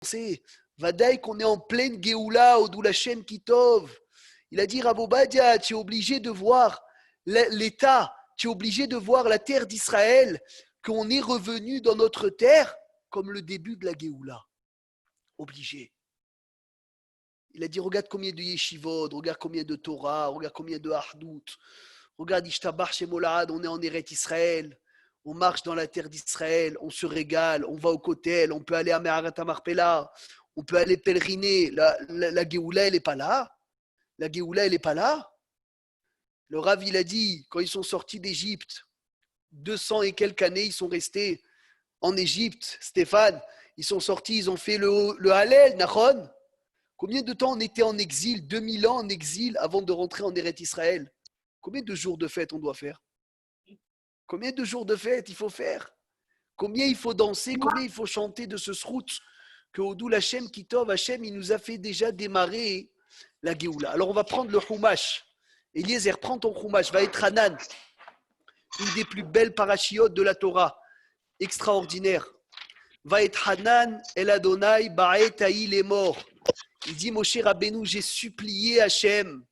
pensé. Vadaï qu'on est en pleine Géoula, Odou Lachem Kitov. Il a dit, Rav Obadia, tu es obligé de voir l'État, tu es obligé de voir la terre d'Israël, qu'on est revenu dans notre terre comme le début de la Géoula. Obligé. Il a dit, regarde combien de yeshivot, regarde combien de Torah, regarde combien de Hardout, regarde Ishtabar Shemolad, on est en Eret Israël, on marche dans la terre d'Israël, on se régale, on va au Kotel, on peut aller à Meharat HaMarpela, on peut aller pèleriner. La Géoula, elle n'est pas là. La Géoula, elle n'est pas là. Le Rav, il a dit, quand ils sont sortis d'Égypte, 200 et quelques années, ils sont restés en Égypte, Stéphane. Ils sont sortis, ils ont fait le Hallel, Nachon. Combien de temps on était en exil? 2000 ans en exil avant de rentrer en Eret Israël. Combien de jours de fête on doit faire? Combien de jours de fête il faut faire? Combien il faut danser? Combien il faut chanter de ce srout que Odou Lachem Kitov Hachem, il nous a fait déjà démarrer la Géoula. Alors on va prendre le Chumash. Eliezer, prends ton Chumash. Va être Hanan, une des plus belles parachiotes de la Torah. Extraordinaire. Va être Hanan, El Adonai, Ba'et Haïl est mort. Il dit, Moshe Rabbeinu, j'ai supplié Hachem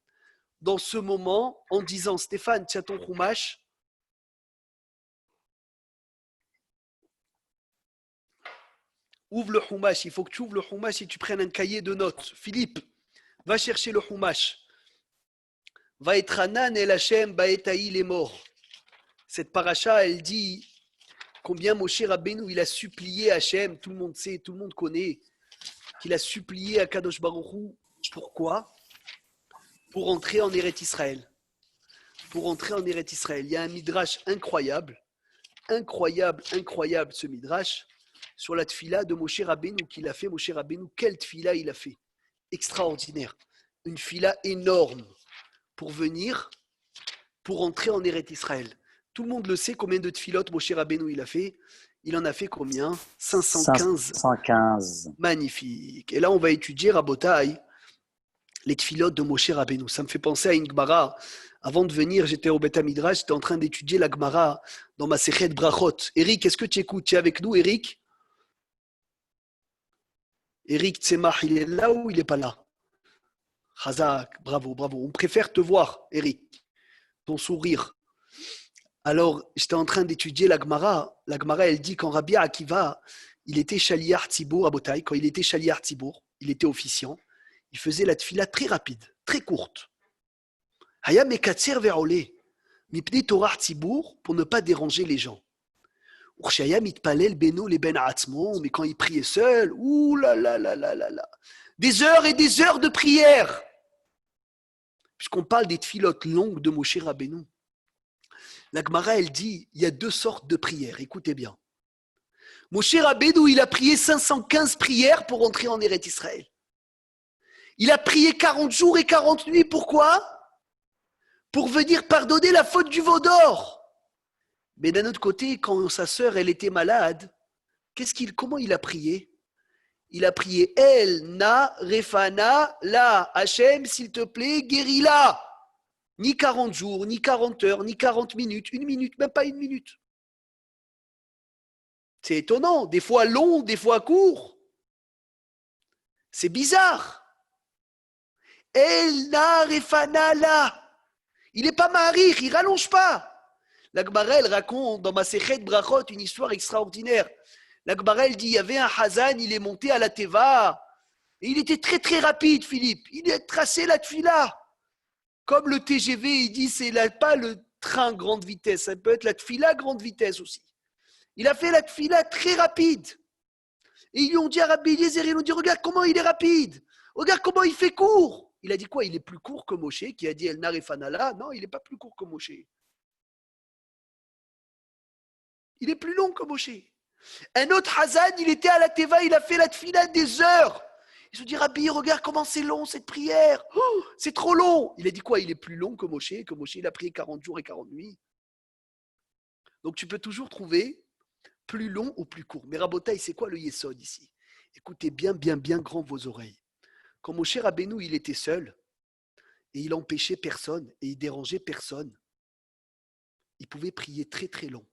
dans ce moment en disant, Stéphane, tiens ton Chumash. Ouvre le Chumash. Il faut que tu ouvres le Chumash et tu prennes un cahier de notes. Philippe, va chercher le Chumash. Va être Hanan El Hachem, Ba'et Haïl est mort. Cette paracha, elle dit combien Moshe Rabbeinu, il a supplié Hachem. Tout le monde sait, tout le monde connaît qu'il a supplié à Kadosh Baruch Hu. Pourquoi? Pour entrer en Eret Israël. Pour entrer en Eret Israël. Il y a un midrash incroyable, incroyable ce midrash sur la tfila de Moshe Rabbeinu qu'il a fait. Moshe Rabbeinu, quelle tfila il a fait? Extraordinaire. Une tfila énorme pour venir, pour entrer en Eret Israël. Tout le monde le sait, combien de tfilotes Moshe Rabbeinu il a fait? Il en a fait combien? 515. 515. Magnifique. Et là, on va étudier Rabotai, les tfilotes de Moshe Rabbeinu. Ça me fait penser à une Gemara. Avant de venir, j'étais au Beth Midrash, j'étais en train d'étudier la Gemara dans ma Sechet Brachot. Eric, est-ce que tu écoutes? Tu es avec nous, Eric? Eric Tzemach, il est là ou il n'est pas là? Chazak, bravo. On préfère te voir, Eric. Ton sourire. Alors, j'étais en train d'étudier la Gemara. La Gemara, elle dit quand Rabbi Akiva, il était Shaliach Tzibour à Botaï, quand il était Shaliach Tzibour, il était officiant, il faisait la tfila très rapide, très courte. Haya mekatser ve'olé, mipnei Torah Tzibour, pour ne pas déranger les gens. Urshaya mitpalel beno le ben atzmo, mais quand il priait seul, ouh là là là là là là, des heures et des heures de prière. Puisqu'on parle des tfilotes longues de Moshe Rabbeinu. La Gemara, elle dit, il y a deux sortes de prières. Écoutez bien. Moshe Rabbeinu, il a prié 515 prières pour entrer en Eret Israël. Il a prié 40 jours et 40 nuits. Pourquoi? Pour venir pardonner la faute du veau d'or. Mais d'un autre côté, quand sa sœur, elle était malade, comment il a prié? Il a prié, El, Na, Refana, La, Hachem, s'il te plaît, guéris-la. Ni 40 jours, ni 40 heures, ni 40 minutes, une minute, même pas une minute. C'est étonnant, des fois long, des fois court. C'est bizarre. El narefana la. Il n'est pas marich, il ne rallonge pas. La Gemara, elle raconte dans ma Sechet Brachot une histoire extraordinaire. La Gemara, elle dit, il y avait un Hazan, il est monté à la Teva. Et il était très très rapide, Philippe. Il a tracé la tfila. Comme le TGV, il dit, c'est pas le train grande vitesse, ça peut être la tfila grande vitesse aussi. Il a fait la tfila très rapide. Et ils lui ont dit à Rabbi Eliezer, ils lui ont dit, regarde comment il est rapide. Regarde comment il fait court. Il a dit quoi? Il est plus court que Moshe, qui a dit El Narefanala. Non, il n'est pas plus court que Moshe. Il est plus long que Moshe. Un autre Hazan, il était à la Teva, il a fait la tfila des heures. Ils se dit, Rabbi, regarde comment c'est long cette prière. Oh, c'est trop long. Il a dit quoi? Il est plus long que Moshe, il a prié 40 jours et 40 nuits. Donc tu peux toujours trouver plus long ou plus court. Mais Rabotaï, c'est quoi le Yesod ici? Écoutez bien grand vos oreilles. Quand Moshe Rabbeinu, il était seul, et il empêchait personne, et il dérangeait personne, il pouvait prier très très long.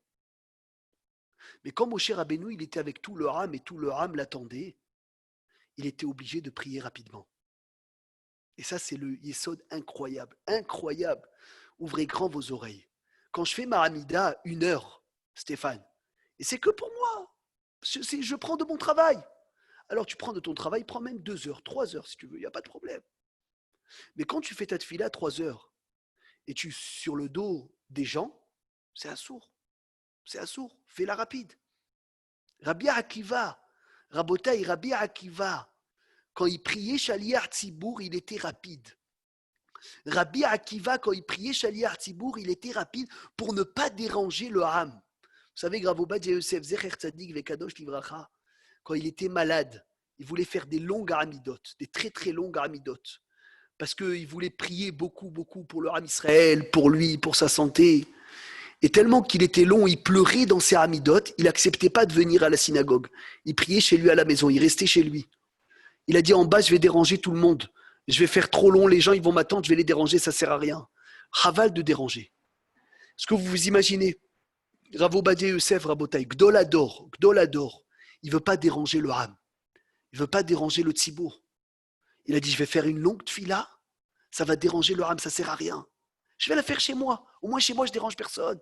Mais quand Moshe Rabbeinu, il était avec tout le Ham, et tout le Ham l'attendait, il était obligé de prier rapidement. Et ça, c'est le yesod incroyable. Incroyable. Ouvrez grand vos oreilles. Quand je fais ma Hamida, 1 heure, Stéphane, et c'est que pour moi. Je prends de mon travail. Alors tu prends de ton travail, prends même 2 heures, 3 heures si tu veux, il n'y a pas de problème. Mais quand tu fais ta tefila 3 heures et tu sur le dos des gens, c'est assourd. C'est assourd. Fais-la rapide. Rabbi Akiva, Rabotaï, Rabbi Akiva, quand il priait Shaliach Tzibour, il était rapide. Rabbi Akiva, quand il priait Shaliach Tzibour, il était rapide pour ne pas déranger le Ham. Vous savez, Rav Ovadia Yosef, Zecher Tzadik Vekadosh Livracha, quand il était malade, il voulait faire des longues aramidotes, des très très longues aramidotes, parce qu'il voulait prier beaucoup, beaucoup pour le Ham Israël, pour lui, pour sa santé. Et tellement qu'il était long, il pleurait dans ses aramidotes, il n'acceptait pas de venir à la synagogue. Il priait chez lui à la maison, il restait chez lui. Il a dit en bas, je vais déranger tout le monde. Je vais faire trop long, les gens ils vont m'attendre, je vais les déranger, ça ne sert à rien. Raval de déranger. Est-ce que vous vous imaginez Rav Ovadia Yosef, Rabotai, Gdolador, il ne veut pas déranger le Ham. Il ne veut pas déranger le Tzibour. Il a dit, je vais faire une longue tfila, ça va déranger le Ham, ça ne sert à rien. Je vais la faire chez moi. Au moins chez moi, je ne dérange personne.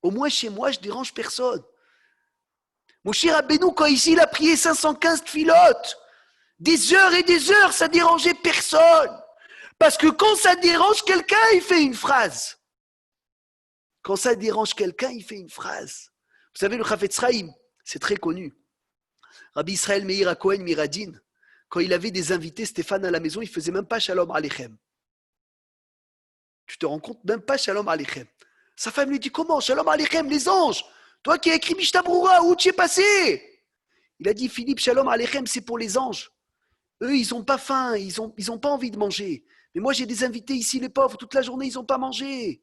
Au moins chez moi, je ne dérange personne. Moshe Rabbeinu, quand ici, il a prié 515 tfilotes, des heures et des heures, ça dérangeait personne. Parce que quand ça dérange quelqu'un, il fait une phrase. Quand ça dérange quelqu'un, il fait une phrase. Vous savez, le Chafetz Chaim, c'est très connu. Rabbi Israël Meir HaKohen Miradin, quand il avait des invités, Stéphane, à la maison, il ne faisait même pas Shalom Aleichem. Tu te rends compte, même pas Shalom Aleichem. Sa femme lui dit, comment Shalom Aleichem, les anges. Toi qui as écrit Mishnah Brura, où tu es passé? Il a dit, Philippe, Shalom Aleichem, c'est pour les anges. Eux, ils n'ont pas faim, ils ont pas envie de manger. Mais moi, j'ai des invités ici, les pauvres, toute la journée, ils n'ont pas mangé.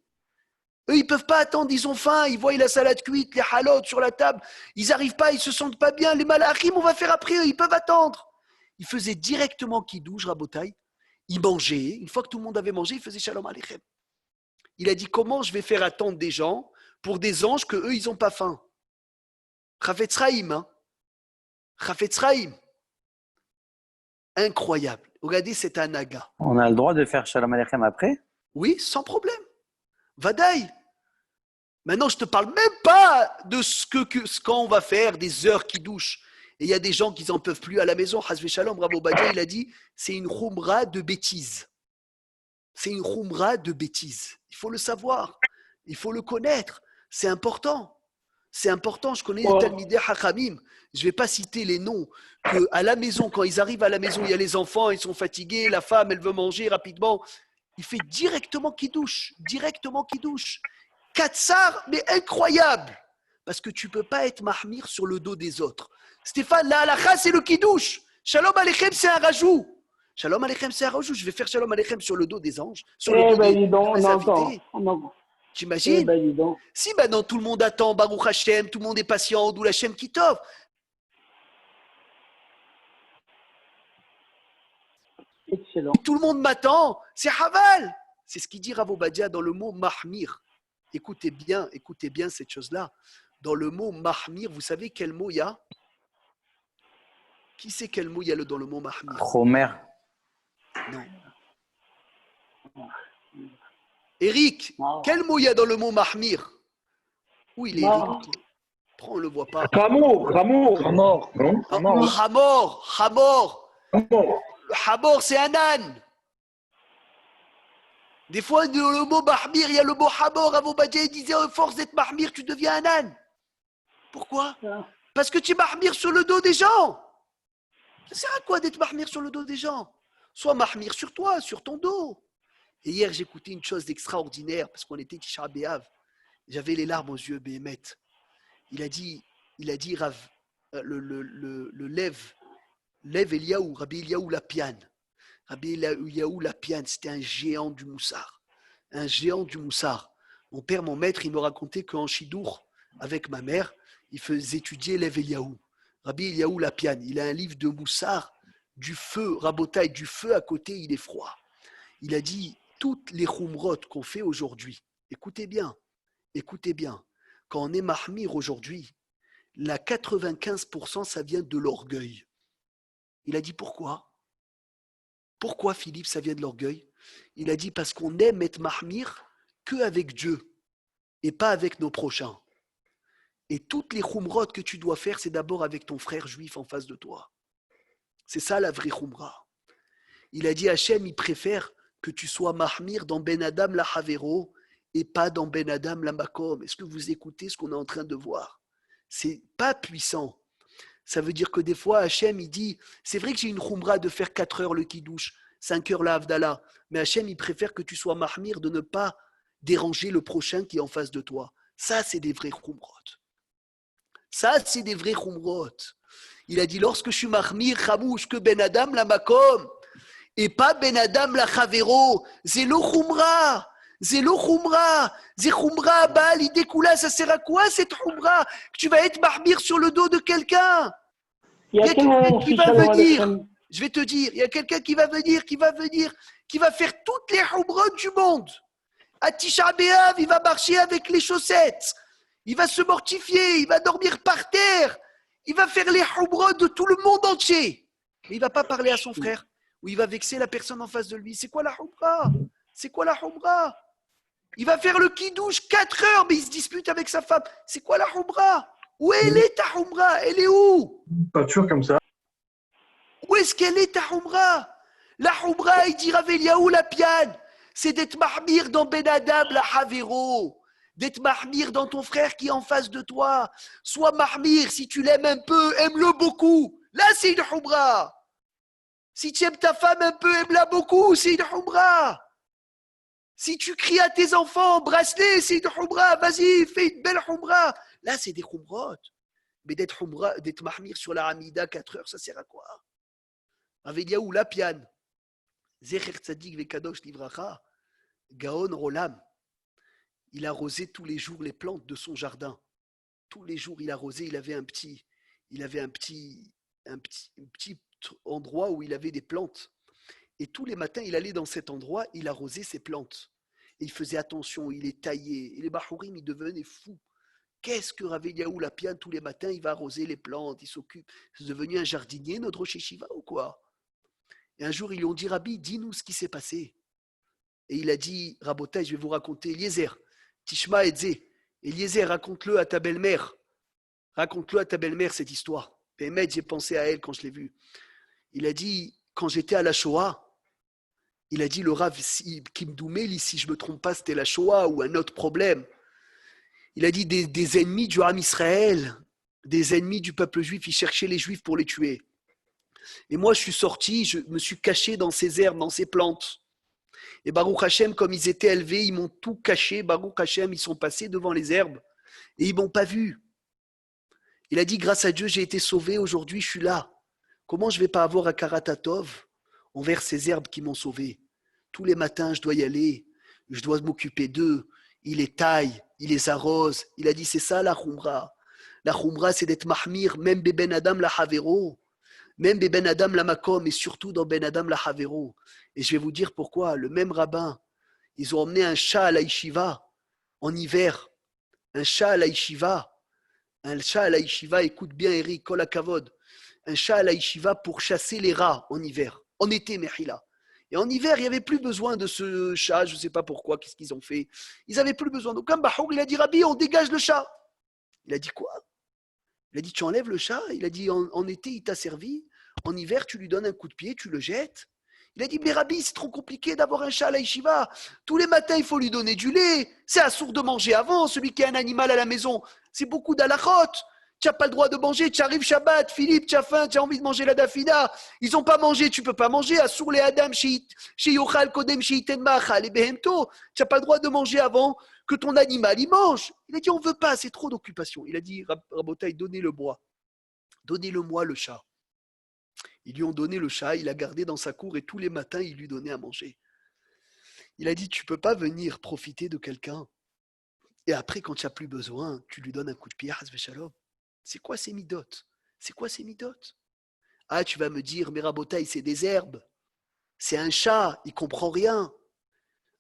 Eux, ils ne peuvent pas attendre, ils ont faim, ils voient la salade cuite, les halotes sur la table, ils n'arrivent pas, ils ne se sentent pas bien. Les malachim, on va faire après eux, ils peuvent attendre. Il faisait directement Kiddush, Rabotai. Il mangeait, une fois que tout le monde avait mangé, il faisait Shalom Aleichem. Il a dit, comment je vais faire attendre des gens pour des anges que eux, ils n'ont pas faim? Chafetz Chaim, hein? Chafetz Chaim. Incroyable. Regardez, c'est un naga. On a le droit de faire Shalom Aleichem après? Oui, sans problème. Vadaï. Maintenant, je ne te parle même pas de ce qu'on va faire, des heures qui douchent. Et il y a des gens qui n'en peuvent plus à la maison. Hazvé Shalom, Rav Ovadia, il a dit, c'est une khumra de bêtises. C'est une khumra de bêtises. Il faut le savoir. Il faut le connaître. C'est important. C'est important. Je connais les Talmidei Hachamim. Je ne vais pas citer les noms. À la maison, quand ils arrivent à la maison, il y a les enfants, ils sont fatigués, la femme, elle veut manger rapidement. Il fait directement Kiddush. Directement Kiddush. Katsar, mais incroyable. Parce que tu ne peux pas être mahmir sur le dos des autres. Stéphane, la halakha, c'est le Kiddush. Shalom Aleichem, c'est un rajout. Shalom Aleichem, c'est un rajout. Je vais faire Shalom Aleichem sur le dos des anges, sur le dos des invités. T'imagines? Si maintenant tout le monde attend, Baruch Hashem, tout le monde est patient, Odul Hashem Kitov. Excellent. Tout le monde m'attend, c'est Haval. C'est ce qu'il dit Rav Ovadia dans le mot mahmir. Écoutez bien cette chose-là. Dans le mot mahmir, vous savez quel mot il y a? Qui sait quel mot il y a dans le mot mahmir? Chomer. Non. Eric, quel mot il y a dans le mot mahmir? Où il est, Eric? Prends, on ne le voit pas. Hamor. Hamor, c'est un âne. Des fois, dans le mot mahmir, il y a le mot hamor. Rav Ovadia disait, à force d'être mahmir, tu deviens un âne. Pourquoi? Parce que tu mahmir sur le dos des gens. Ça sert à quoi d'être mahmir sur le dos des gens? Sois mahmir sur toi, sur ton dos. Et hier, j'écoutais une chose d'extraordinaire, parce qu'on était Tisha B'Av. J'avais les larmes aux yeux, Béhémet. Il a dit Rav, le Lev Eliaou, Rabbi Eliaou Lapian. Rabbi Eliaou Lapian, c'était un géant du Moussar. Un géant du Moussar. Mon père, mon maître, il me racontait qu'en Chidour, avec ma mère, il faisait étudier Lev Eliaou. Rabbi Eliaou Lapian, il a un livre de Moussar, du feu, Rabotaï, du feu à côté, il est froid. Il a dit, toutes les khumrot qu'on fait aujourd'hui, écoutez bien, quand on est mahmir aujourd'hui, la 95%, ça vient de l'orgueil. Il a dit pourquoi? Pourquoi, Philippe, ça vient de l'orgueil? Il a dit parce qu'on aime être mahmir qu'avec Dieu et pas avec nos prochains. Et toutes les khumrot que tu dois faire, c'est d'abord avec ton frère juif en face de toi. C'est ça la vraie khumra. Il a dit Hachem, il préfère que tu sois mahmir dans Ben Adam la Havero et pas dans Ben Adam la Makom. Est-ce que vous écoutez ce qu'on est en train de voir? C'est pas puissant. Ça veut dire que des fois, Hachem, il dit, c'est vrai que j'ai une khumra de faire 4 heures le kiddush, 5 heures la Havdalah, mais Hachem, il préfère que tu sois mahmir de ne pas déranger le prochain qui est en face de toi. Ça, c'est des vrais khumrot. Ça, c'est des vrais khumrot. Il a dit, lorsque je suis mahmir, chamouche, que Ben Adam la Makom, et pas Ben Adam la Chavero, c'est le khumra. C'est le khumra. C'est khumra, bah, l'idée koula, ça sert à quoi cette khumra? Que tu vas être mahmir sur le dos de quelqu'un. Il y a quelqu'un qui va venir. Je vais te dire, il y a quelqu'un qui va venir, qui va faire toutes les khumrot du monde. À Tisha B'Av, il va marcher avec les chaussettes. Il va se mortifier, il va dormir par terre. Il va faire les khumrot de tout le monde entier. Mais il ne va pas parler à son frère. Ou il va vexer la personne en face de lui. C'est quoi la khumra? C'est quoi la khumra? Il va faire le kidouche 4 heures, mais il se dispute avec sa femme. C'est quoi la khumra? Où elle est ta khumra? Elle est où? Pas toujours comme ça. Où est-ce qu'elle est ta khumra? La khumra, il dit Rav Eliaou la piane, c'est d'être mahmir dans Ben Adam la Havero. D'être mahmir dans ton frère qui est en face de toi. Sois mahmir, si tu l'aimes un peu, aime-le beaucoup. Là, c'est une khumra. Si tu aimes ta femme un peu, aime-la beaucoup, c'est une khumra. Si tu cries à tes enfants, embrasse-les, c'est une khumra. Vas-y, fais une belle khumra. Là, c'est des khumrot. Mais d'être mahmir sur la Hamida 4 heures, ça sert à quoi? Rav Eliaou la piane. Zecher Tzadik Vekadosh Livracha. Gaon Rolam. Il arrosait tous les jours les plantes de son jardin. Tous les jours, il arrosait. Il avait un petit endroit où il avait des plantes. Et tous les matins, il allait dans cet endroit, il arrosait ses plantes. Et il faisait attention, il les taillait. Et les Bahourim, ils devenaient fous. Qu'est-ce que Rav Eliaou la piane, tous les matins, il va arroser les plantes, il s'occupe. C'est devenu un jardinier, notre Rosh Yeshiva, ou quoi? Et un jour, ils lui ont dit, Rabbi, dis-nous ce qui s'est passé. Et il a dit, Rabotai, je vais vous raconter, Eliezer, Tishma Edze, Eliezer, raconte-le à ta belle-mère. Raconte-le à ta belle-mère, cette histoire. Pémet, j'ai pensé à elle quand je l'ai vue. Il a dit, quand j'étais à la Shoah, il a dit, le Rav Kimdoumel, si je ne me trompe pas, c'était la Shoah ou un autre problème. Il a dit, des ennemis du Ham Israël, des ennemis du peuple juif, ils cherchaient les juifs pour les tuer. Et moi, je suis sorti, je me suis caché dans ces herbes, dans ces plantes. Et Baruch Hashem, comme ils étaient élevés, ils m'ont tout caché. Baruch Hashem, ils sont passés devant les herbes et ils ne m'ont pas vu. Il a dit, grâce à Dieu, j'ai été sauvé, aujourd'hui je suis là. Comment je ne vais pas avoir un karatatov envers ces herbes qui m'ont sauvé? Tous les matins, je dois y aller, je dois m'occuper d'eux. Il les taille, il les arrose. Il a dit, c'est ça la khumra. La khumra, c'est d'être mahmir, même Ben Adam la Havero. Même Ben Adam la Makom, et surtout dans Ben Adam la Havero. Et je vais vous dire pourquoi. Le même rabbin, ils ont emmené un chat à la yeshiva en hiver. Un chat à la yeshiva. Un chat à la yeshiva, écoute bien Eric, kol hakavod. Un chat à la yeshiva pour chasser les rats en hiver. En été, Mechila. Et en hiver, il n'y avait plus besoin de ce chat, je ne sais pas pourquoi, qu'est-ce qu'ils ont fait. Ils n'avaient plus besoin. Donc, comme Bahour, il a dit, Rabbi, on dégage le chat. Il a dit quoi? Il a dit, tu enlèves le chat. Il a dit, en été, il t'a servi. En hiver, tu lui donnes un coup de pied, tu le jettes. Il a dit, mais Rabbi, c'est trop compliqué d'avoir un chat à la yeshiva. Tous les matins, il faut lui donner du lait. C'est assourd de manger avant, celui qui a un animal à la maison. C'est beaucoup d'halachot. Tu n'as pas le droit de manger. Tu arrives Shabbat, Philippe, tu as faim, tu as envie de manger la dafina. Ils n'ont pas mangé, tu ne peux pas manger. Assour les adam, chez Yochal, Kodem, chez Iten Machal, et Behemto. Tu n'as pas le droit de manger avant que ton animal y mange. Il a dit, on ne veut pas, c'est trop d'occupation. Il a dit, Rabotai, donnez-le moi. Donnez-le-moi le chat. Ils lui ont donné le chat, il a gardé dans sa cour et tous les matins, il lui donnait à manger. Il a dit, tu ne peux pas venir profiter de quelqu'un et après, quand tu n'as plus besoin, tu lui donnes un coup de pied, Hasve Shalom. C'est quoi ces midotes? C'est quoi ces midotes? Ah, tu vas me dire, mais Rabotai, c'est des herbes. C'est un chat, il ne comprend rien.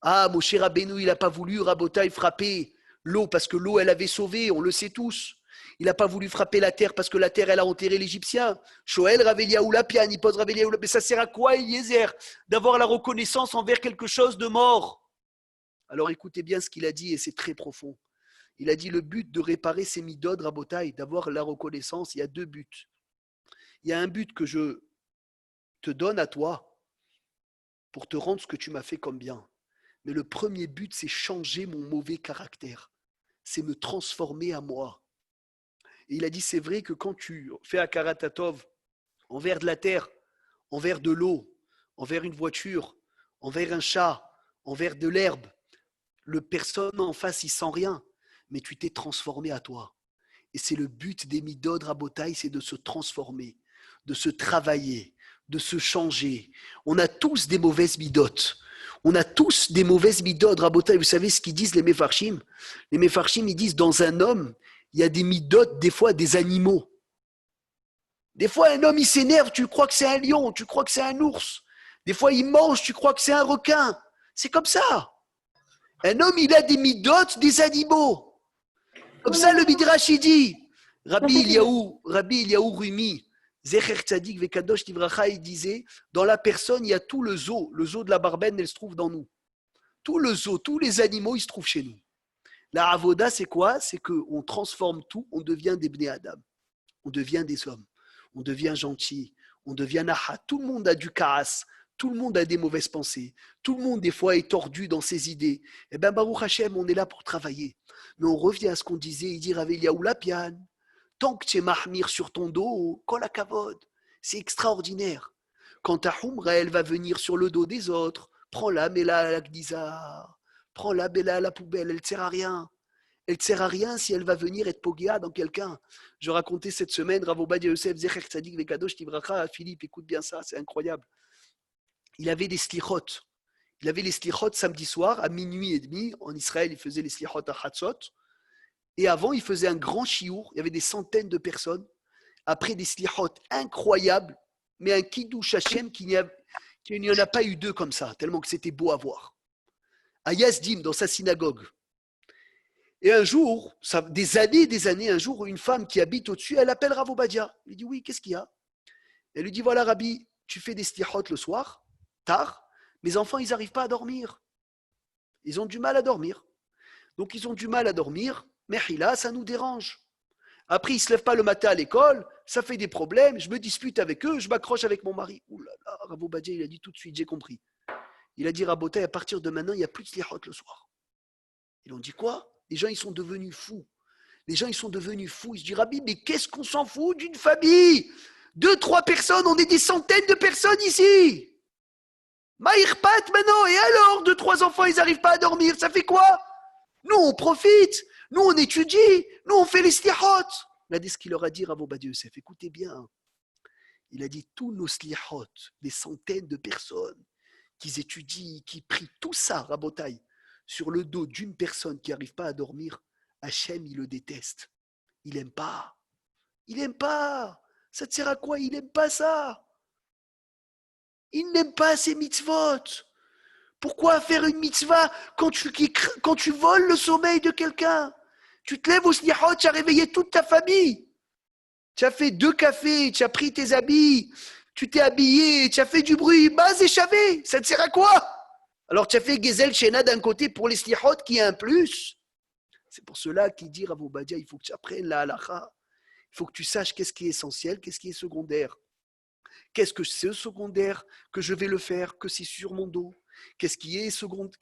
Ah, Moshe Rabbeinu, il n'a pas voulu, Rabotai, frapper l'eau parce que l'eau, elle avait sauvé, on le sait tous. Il n'a pas voulu frapper la terre parce que la terre, elle a enterré l'Égyptien. Shoel, Raveliaou Lapian, il pose Raveliaou. Mais ça sert à quoi, Eliezer, d'avoir la reconnaissance envers quelque chose de mort? Alors écoutez bien ce qu'il a dit et c'est très profond. Il a dit le but de réparer ces midod, Rabotai, d'avoir la reconnaissance, il y a deux buts. Il y a un but que je te donne à toi pour te rendre ce que tu m'as fait comme bien. Mais le premier but, c'est changer mon mauvais caractère. C'est me transformer à moi. Et il a dit, c'est vrai que quand tu fais un karatatov envers de la terre, envers de l'eau, envers une voiture, envers un chat, envers de l'herbe, le personne en face, il sent rien, mais tu t'es transformé à toi. Et c'est le but des midod rabotai, c'est de se transformer, de se travailler, de se changer. On a tous des mauvaises midotes. On a tous des mauvaises midotes, rabotai. Vous savez ce qu'ils disent les mefarshim? Les mefarshim, ils disent dans un homme, il y a des midotes, des fois des animaux. Des fois, un homme, il s'énerve, tu crois que c'est un lion, tu crois que c'est un ours. Des fois, il mange, tu crois que c'est un requin. C'est comme ça. Un homme, il a des midotes des animaux. Comme ça, le Midrash, il dit, Rabbi Eliyahu Rumi, Zecher Tzadik Vekadosh Tivracha, il disait, dans la personne, il y a tout le zoo de la barbenne, elle se trouve dans nous. Tout le zoo, tous les animaux, ils se trouvent chez nous. La avoda, c'est quoi? C'est qu'on transforme tout, on devient des bnei adam, on devient des hommes, on devient gentil, on devient naha. Tout le monde a du kaas, tout le monde a des mauvaises pensées, tout le monde des fois est tordu dans ses idées. Eh bien, Baruch Hashem, on est là pour travailler. Mais on revient à ce qu'on disait, il dit Raveliaou Lapian, tant que tu es mahmir sur ton dos, kol hakavod, c'est extraordinaire. Quand ta humra, elle va venir sur le dos des autres, prends-la, mets-la à la gnisa. Prends-la, mets-la à la poubelle, elle ne sert à rien. Elle ne sert à rien si elle va venir être pogia dans quelqu'un. Je racontais cette semaine, Rav Ovadia Yosef, Zecher Tzadik Vekadosh Tivracha, à Philippe, écoute bien ça, c'est incroyable. Il avait des slichot. Il avait les slichot samedi soir, à minuit et demi. En Israël, il faisait les slichot à Hatzot. Et avant, il faisait un grand chiour. Il y avait des centaines de personnes. Après des slichot incroyables, mais un kiddush Hashem qu'il n'y en a pas eu deux comme ça, tellement que c'était beau à voir. À Yazdim, dans sa synagogue. Et un jour, des années, un jour, une femme qui habite au-dessus, elle appelle Rav Ovadia. Il lui dit, oui, qu'est-ce qu'il y a? Elle lui dit, voilà, Rabbi, tu fais des slichot le soir, tard, mes enfants, ils n'arrivent pas à dormir. Ils ont du mal à dormir. Donc, ils ont du mal à dormir, mais là, ça nous dérange. Après, ils ne se lèvent pas le matin à l'école, ça fait des problèmes, je me dispute avec eux, je m'accroche avec mon mari. Ouh là là, Rav Ovadia, il a dit tout de suite, j'ai compris. Il a dit, Rabotai, à partir de maintenant, il n'y a plus de slichot le soir. Ils ont dit quoi? Les gens, ils sont devenus fous. Les gens, ils sont devenus fous. Ils se disent, Rabbi, mais qu'est-ce qu'on s'en fout d'une famille? 2-3 personnes, on est des centaines de personnes ici. Maïrpat maintenant, et alors, 2-3 enfants, ils n'arrivent pas à dormir, ça fait quoi? Nous, on profite, nous, on étudie, nous, on fait les slihot. Regardez ce qu'il leur a dit, Rav Ovadia Yosef, écoutez bien. Il a dit, tous nos slihot, des centaines de personnes, qui étudient, qui prient, tout ça, Rabotai, sur le dos d'une personne qui n'arrive pas à dormir, Hachem, il le déteste. Il n'aime pas. Il n'aime pas. Ça te sert à quoi? Il n'aime pas ça. Il n'aime pas ces mitzvot. Pourquoi faire une mitzvah quand tu voles le sommeil de quelqu'un? Tu te lèves au slichot, tu as réveillé toute ta famille. Tu as fait 2 cafés, tu as pris tes habits, tu t'es habillé, tu as fait du bruit. Baz et chavé, ça te sert à quoi? Alors tu as fait Gezel Shena d'un côté pour les slichot qui est un plus. C'est pour cela qu'il dit Rav Ovadia, il faut que tu apprennes la halacha. Il faut que tu saches qu'est-ce qui est essentiel, qu'est-ce qui est secondaire. Qu'est-ce que c'est secondaire que je vais le faire, que c'est sur mon dos? Qu'est-ce qui est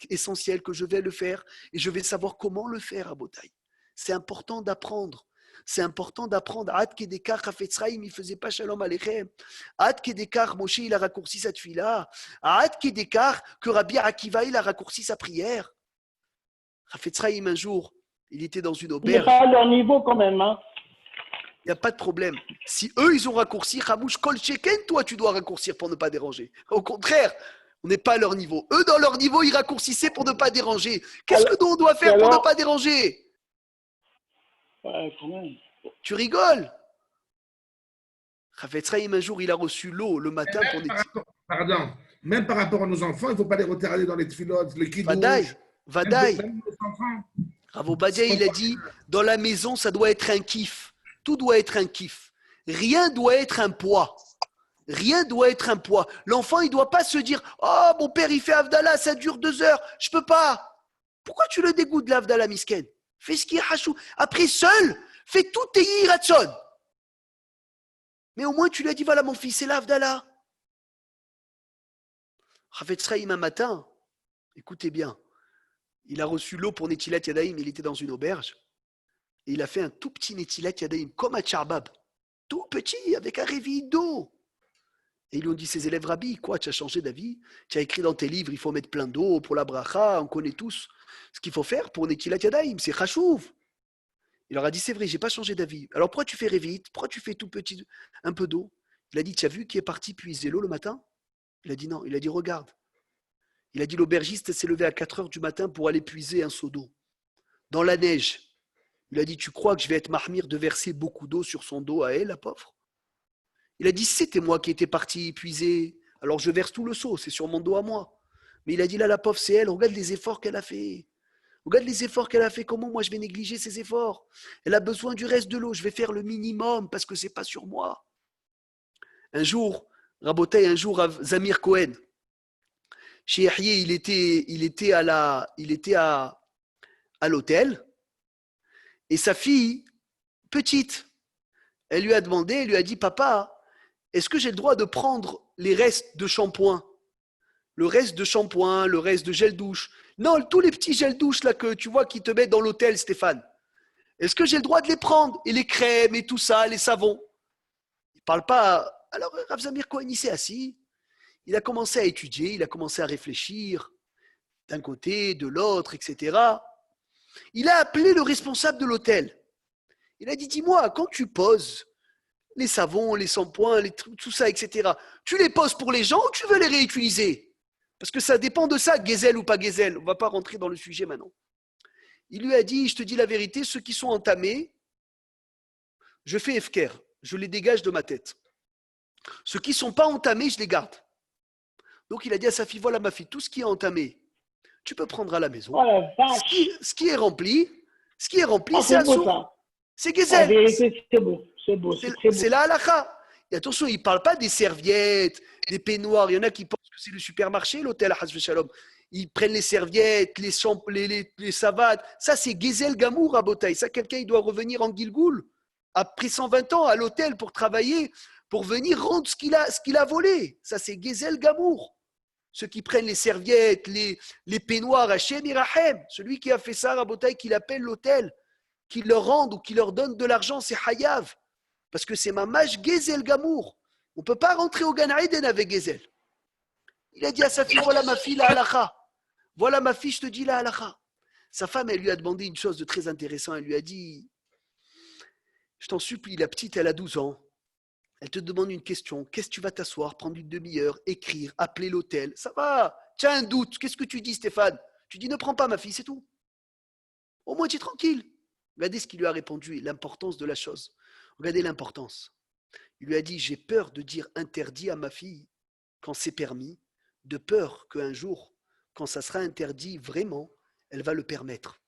essentiel que je vais le faire et je vais savoir comment le faire à Botaï. C'est important d'apprendre. C'est important d'apprendre. Ad Kedekar Chafetz Chaim, il ne faisait pas Shalom Aleichem. Ad Kedekar Moshe, il a raccourci sa tefila. Ad Kedekar que Rabbi Akiva, il a raccourci sa prière. Chafetz Chaim, un jour, il était dans une Il auberge. n'est pas à leur niveau quand même. Hein. Il n'y a pas de problème. Si eux, ils ont raccourci, Ramouche Kol Sheken, toi, tu dois raccourcir pour ne pas déranger. Au contraire, on n'est pas à leur niveau. Eux, dans leur niveau, ils raccourcissaient pour ne pas déranger. Qu'est-ce que nous, on doit faire pour ne pas déranger? Ouais, quand même. Tu rigoles? Chafetz Chaim, un jour, il a reçu l'eau le matin pour Pardon. Même par rapport à nos enfants, il ne faut pas les retarder dans les tfilotes, les Vadaï, kidouches. Vadaï. Même nos enfants. Rav Obadia, il a dit, dans la maison, ça doit être un kiff. Tout doit être un kiff. Rien doit être un poids. Rien doit être un poids. L'enfant, il ne doit pas se dire, oh, mon père, il fait Avdallah, ça dure 2 heures, je ne peux pas. Pourquoi tu le dégoûtes de l'Avdallah, misken? Fais ce qui est hachou. Après, seul, fais tout tes yiratson. Mais au moins, tu lui as dit, voilà, mon fils, c'est l'Avdallah. Ravetz Chaim, un matin, écoutez bien, il a reçu l'eau pour Netilat Yadayim, il était dans une auberge, et il a fait un tout petit Netilat Yadayim, comme à Charbab, tout petit, avec un réveil d'eau. Et ils lui ont dit, ses élèves, Rabbi, quoi, tu as changé d'avis? Tu as écrit dans tes livres, il faut mettre plein d'eau pour la bracha, on connaît tous ce qu'il faut faire pour Netilat Yadayim, c'est chachouv. Il leur a dit, c'est vrai, j'ai pas changé d'avis. Alors pourquoi tu fais réveil? Pourquoi tu fais tout petit, un peu d'eau? Il a dit, tu as vu qui est parti puiser l'eau le matin? Il a dit non, il a dit, regarde. Il a dit, l'aubergiste s'est levé à 4 heures du matin pour aller puiser un seau d'eau, dans la neige. Il a dit, tu crois que je vais être mahmir de verser beaucoup d'eau sur son dos à elle, la pauvre? Il a dit, c'était moi qui étais parti puiser, alors je verse tout le seau, c'est sur mon dos à moi. Mais il a dit, là, la pauvre, c'est elle, regarde les efforts qu'elle a fait. Regarde les efforts qu'elle a fait, comment moi je vais négliger ses efforts? Elle a besoin du reste de l'eau, je vais faire le minimum parce que c'est pas sur moi. Un jour, Rabotai, Zamir Cohen, chez Yahya, il était à l'hôtel, et sa fille, petite, elle lui a demandé, elle lui a dit, papa, est-ce que j'ai le droit de prendre les restes de shampoing? Le reste de shampoing, le reste de gel douche. Non, tous les petits gels douche là que tu vois qui te mettent dans l'hôtel, Stéphane. Est-ce que j'ai le droit de les prendre? Et les crèmes et tout ça, les savons. Il ne parle pas. Alors, Rav Zamir Cohen, il s'est assis. Il a commencé à étudier, il a commencé à réfléchir d'un côté, de l'autre, etc. Il a appelé le responsable de l'hôtel. Il a dit, dis-moi, quand tu poses les savons, les shampoings, tout ça, etc., tu les poses pour les gens ou tu veux les réutiliser? Parce que ça dépend de ça, Gezel ou pas Gezel. On ne va pas rentrer dans le sujet maintenant. Il lui a dit, je te dis la vérité, ceux qui sont entamés, je fais efker, je les dégage de ma tête. Ceux qui ne sont pas entamés, je les garde. Donc il a dit à sa fille, voilà ma fille, tout ce qui est entamé, tu peux prendre à la maison. Oh la vache! Ce qui est rempli, c'est C'est beau assour. ça. C'est La Gezel. vérité, c'est beau. C'est beau, c'est très beau. C'est la halakha. Et attention, il ne parle pas des serviettes, des peignoirs. Il y en a qui pensent que c'est le supermarché, l'hôtel à Hasve Shalom. Ils prennent les serviettes, les savates. Ça, c'est Gezel Gamour à Botaï. Ça, quelqu'un, il doit revenir en Gilgoul, après 120 ans, à l'hôtel pour travailler, pour venir rendre ce qu'il a volé. Ça, c'est Gezel Gamour. Ceux qui prennent les serviettes, les peignoirs, Hachem Irahem. Celui qui a fait ça à Botaï, qui l'appelle l'hôtel, qui leur rende ou qui leur donne de l'argent, c'est Hayav. Parce que c'est Mamash Gezel Gamour. On ne peut pas rentrer au Gan Eden avec Gezel. Il a dit à sa fille, voilà ma fille, la halakha. Voilà ma fille, je te dis la halakha. Sa femme, elle lui a demandé une chose de très intéressant. Elle lui a dit, je t'en supplie, la petite, elle a 12 ans. Elle te demande une question. Qu'est-ce que tu vas t'asseoir, prendre une demi-heure, écrire, appeler l'hôtel? Ça va. Tu as un doute. Qu'est-ce que tu dis, Stéphane? Tu dis, ne prends pas ma fille, c'est tout. Au moins, tu es tranquille. Regardez ce qu'il lui a répondu, l'importance de la chose. Regardez l'importance. Il lui a dit, j'ai peur de dire interdit à ma fille quand c'est permis, de peur qu'un jour, quand ça sera interdit vraiment, elle va le permettre.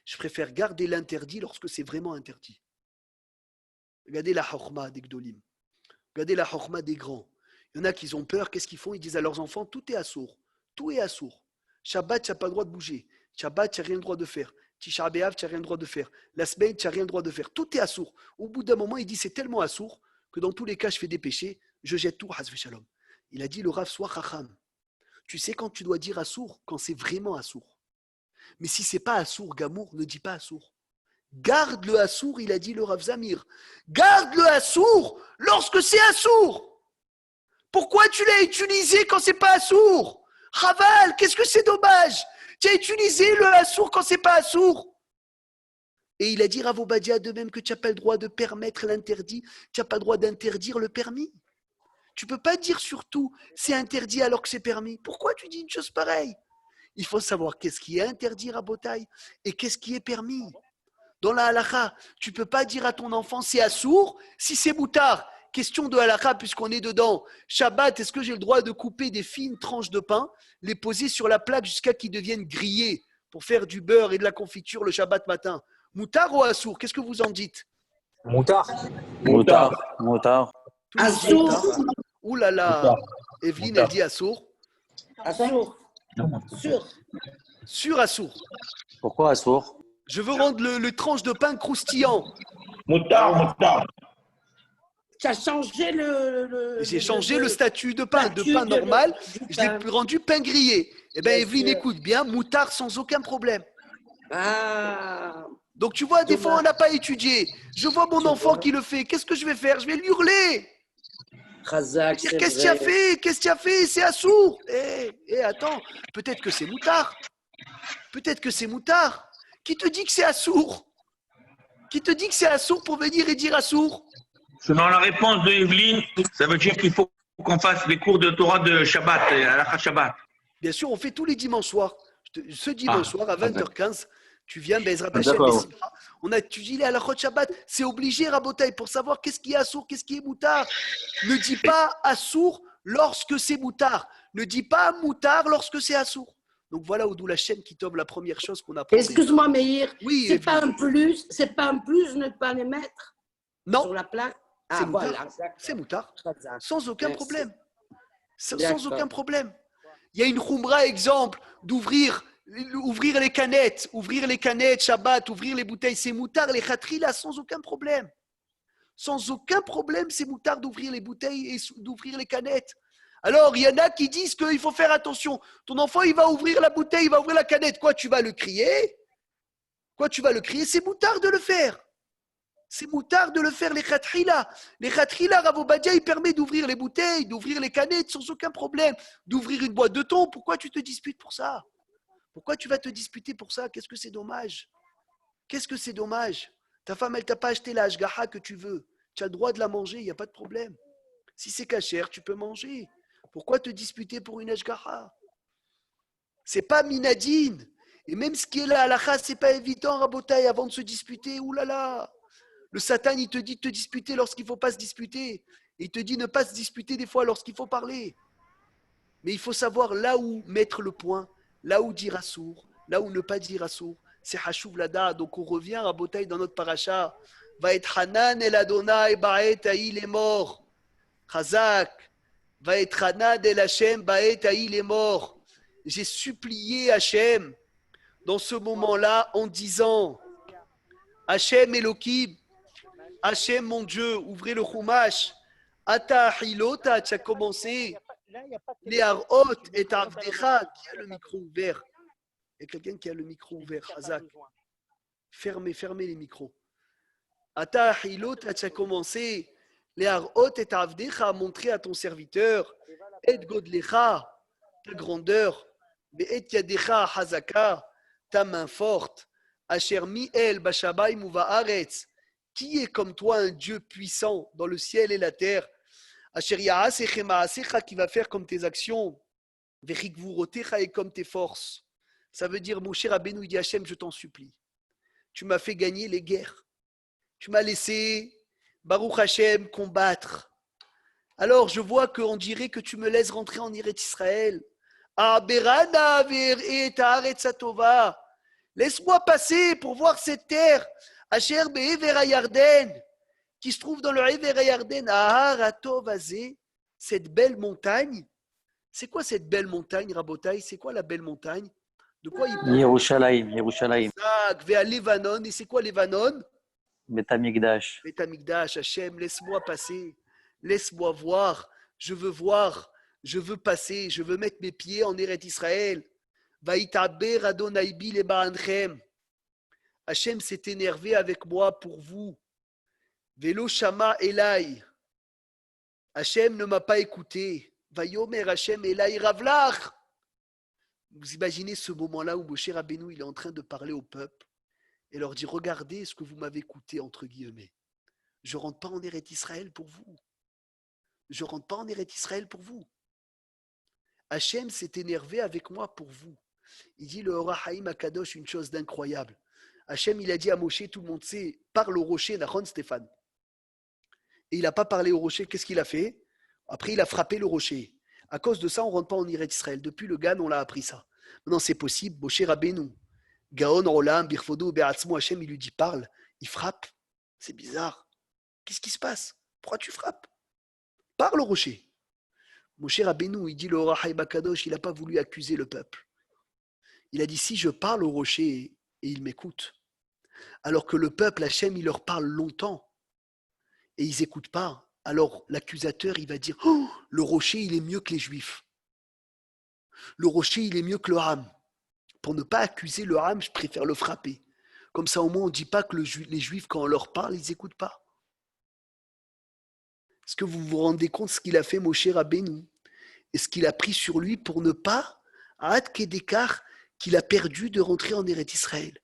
Je préfère garder l'interdit lorsque c'est vraiment interdit. Regardez la chorma des gdolim. Regardez la chorma des grands. Il y en a qui ont peur, qu'est-ce qu'ils font? Ils disent à leurs enfants, tout est assourd. Tout est assourd. Shabbat, tu n'as pas le droit de bouger. Shabbat, tu n'as rien le droit de faire. Tisha B'Av, tu n'as rien le droit de faire. La semaine, tu n'as rien le droit de faire. Tout est assourd. Au bout d'un moment, il dit, c'est tellement assourd que dans tous les cas, je fais des péchés, je jette tout, Hazve Shalom. Il a dit, le Rav, sois chacham. Tu sais quand tu dois dire assourd, quand c'est vraiment assourd. Mais si c'est pas assourd, Gamour, ne dis pas assourd. Garde le assourd, il a dit le Rav Zamir. Garde le assourd lorsque c'est assourd. Pourquoi tu l'as utilisé quand c'est pas assourd? Chaval, qu'est-ce que c'est dommage? Tu as utilisé le assourd quand c'est pas assourd. Et il a dit Rav Obadia de même que tu n'as pas le droit de permettre l'interdit, tu n'as pas le droit d'interdire le permis. Tu ne peux pas dire surtout c'est interdit alors que c'est permis. Pourquoi tu dis une chose pareille? Il faut savoir qu'est-ce qui est interdit à Botaï et qu'est-ce qui est permis. Dans la halakha, tu ne peux pas dire à ton enfant c'est assourd si c'est moutard. Question de halakha puisqu'on est dedans. Shabbat, est-ce que j'ai le droit de couper des fines tranches de pain, les poser sur la plaque jusqu'à qu'ils deviennent grillés pour faire du beurre et de la confiture le Shabbat matin. Moutar ou assour? Qu'est-ce que vous en dites? Moutard. Moutard. Moutard. Tout le monde dit Assour. moutar. Ouh là là, Evelyne, elle dit assour. Assour. Sûr. Sur assour. Pourquoi assour? Je veux rendre le tranche de pain croustillant. Moutard. Tu as changé J'ai changé le statut de pain normal, je l'ai rendu pain grillé. Eh bien, Bien Evelyne, sûr. écoute bien, moutard sans aucun problème. Ah, Donc, tu vois, des fois, on Dommage. n'a pas étudié. Je vois mon enfant qui le fait. Qu'est-ce que je vais faire? Je vais lui hurler. Razak, Dire, c'est qu'est-ce que tu as vrai. fait? Qu'est-ce que tu as fait? C'est assour. Attends, peut-être que c'est moutard. Peut-être que c'est moutard. Qui te dit que c'est assour? Qui te dit que c'est assour pour venir et dire assour? Selon la réponse de Evelyne, ça veut dire qu'il faut qu'on fasse les cours de Torah de Shabbat, halakha Shabbat. Bien sûr, on fait tous les dimanches soirs. Ce dimanche soir à 20h15, tu viens, Bezrat Hashem, D'accord. Bessimcha. On a étudié les halachot Shabbat. C'est obligé, Rabotai, pour savoir qu'est-ce qui est assour, qu'est-ce qui est moutard. Ne dis pas assour lorsque c'est moutard. Ne dis pas moutard lorsque c'est assour. Donc voilà d'où la chaîne qui tombe la première chose qu'on apprend. Excuse-moi, Meir. Oui, C'est Evelyne. pas un plus, c'est pas un plus de ne pas les mettre sur Non, la plaque. c'est Ah, moutard. voilà. d'accord. C'est moutard. Razak. Sans aucun Merci. problème. Sans D'accord. aucun problème. Il y a une khumra exemple d'ouvrir les canettes Shabbat, ouvrir les bouteilles, c'est moutard, les khatrila, sans aucun problème. Sans aucun problème, c'est moutard d'ouvrir les bouteilles et d'ouvrir les canettes. Alors, il y en a qui disent qu'il faut faire attention. Ton enfant, il va ouvrir la bouteille, il va ouvrir la canette. Quoi, tu vas le crier? C'est moutard de le faire. C'est moutard de le faire, les khatrila. Les khatrila, Rav Obadia, il permet d'ouvrir les bouteilles, d'ouvrir les canettes sans aucun problème, d'ouvrir une boîte de thon. Pourquoi tu te disputes pour ça? Pourquoi tu vas te disputer pour ça? Qu'est-ce que c'est dommage? Qu'est-ce que c'est dommage? Ta femme, elle t'a pas acheté la hashgaha que tu veux. Tu as le droit de la manger, il n'y a pas de problème. Si c'est cachère, tu peux manger. Pourquoi te disputer pour une hashgaha? C'est pas minadine. Et même ce qui est là, halakha, c'est pas évident, Rabotaï, avant de se disputer. Ouh là là. Le Satan, il te dit de te disputer lorsqu'il ne faut pas se disputer. Et il te dit de ne pas se disputer des fois lorsqu'il faut parler. Mais il faut savoir là où mettre le point, là où dire assour, là où ne pas dire assour. C'est Hashuv Lada. Donc on revient à Botaï dans notre paracha. Va être Hanan el Adonai Baet Aïl est mort. Chazak. Va être Hanan el Hashem Baet Aïl est mort. J'ai supplié Hashem dans ce moment-là en disant Hashem Elohim, Hachem, mon Dieu, ouvrez le Chumash. Ata Hilota, tu as commencé. Les Harot et Avdecha. Qui a le micro ouvert? Il y a quelqu'un qui a le micro ouvert. Hazak. Fermez les micros. Ata Hilota, tu as commencé. Les Harot et Avdecha à montrer à ton serviteur. Et Godlecha, ta grandeur. Mais et Yadecha Hazaka, ta main forte. Asher Mi'el Bashabai Muva'aretz. Qui est comme toi un Dieu puissant dans le ciel et la terre? Asher Ya'asechem Ma'asecha, qui va faire comme tes actions. Vechikvurotecha, et comme tes forces. Ça veut dire, mon cher Rabbeinu, il dit Hachem, je t'en supplie. Tu m'as fait gagner les guerres. Tu m'as laissé, Baruch Hachem, combattre. Alors je vois qu'on dirait que tu me laisses rentrer en Eretz Israël. Aberana ve'et haaretz hatova. Laisse-moi passer pour voir cette terre. Asher be'ever hayarden, qui se trouve dans le Ever hayarden. Ahar hatov hazeh, cette belle montagne. C'est quoi cette belle montagne, Rabotai? C'est quoi la belle montagne? De quoi il parle? Yerushalayim, Yerushalayim. Vers Levanon. Et c'est quoi Levanon? Betamikdash. Betamikdash. Hachem, laisse-moi passer. Laisse-moi voir. Je veux passer. Je veux mettre mes pieds en Eretz Israël. Vaïtaber Adonai bi lebanchem. Hachem s'est énervé avec moi pour vous. Velo shama elai. Hachem ne m'a pas écouté. Vayomer Hachem elai ravlach. Vous imaginez ce moment-là où Moshe Rabbeinu il est en train de parler au peuple et leur dit regardez ce que vous m'avez coûté entre guillemets. Je rentre pas en Eretz Israël pour vous. Je rentre pas en Eretz Israël pour vous. Hachem s'est énervé avec moi pour vous. Il dit le Or HaChaim Akadosh une chose d'incroyable. Hachem il a dit à Moshe, tout le monde sait, parle au rocher, Nachon Stéphane. Et il n'a pas parlé au rocher, qu'est-ce qu'il a fait? Après il a frappé le rocher. À cause de ça, on ne rentre pas en Eretz Israël. Depuis le Gan, on l'a appris ça. Maintenant, c'est possible. Moshe Rabbeinu, Gaon Olam, Birfodo, Be'atzmo, Hachem, il lui dit parle, il frappe. C'est bizarre. Qu'est-ce qui se passe? Pourquoi tu frappes? Parle au rocher. Moshe Rabbeinu, il dit le Orachaï Bakadosh, il n'a pas voulu accuser le peuple. Il a dit si je parle au rocher et il m'écoute, alors que le peuple, Hachem, il leur parle longtemps et ils n'écoutent pas, alors l'accusateur, il va dire oh, le rocher, il est mieux que les juifs. Le rocher, il est mieux que le Ham. Pour ne pas accuser le Ham, je préfère le frapper. Comme ça, au moins, on ne dit pas que les juifs, quand on leur parle, ils n'écoutent pas. Est-ce que vous vous rendez compte ce qu'il a fait, Moshe Rabbeinu, et ce qu'il a pris sur lui pour ne pas, à Kedekar, qu'il a perdu de rentrer en Eretz Israël.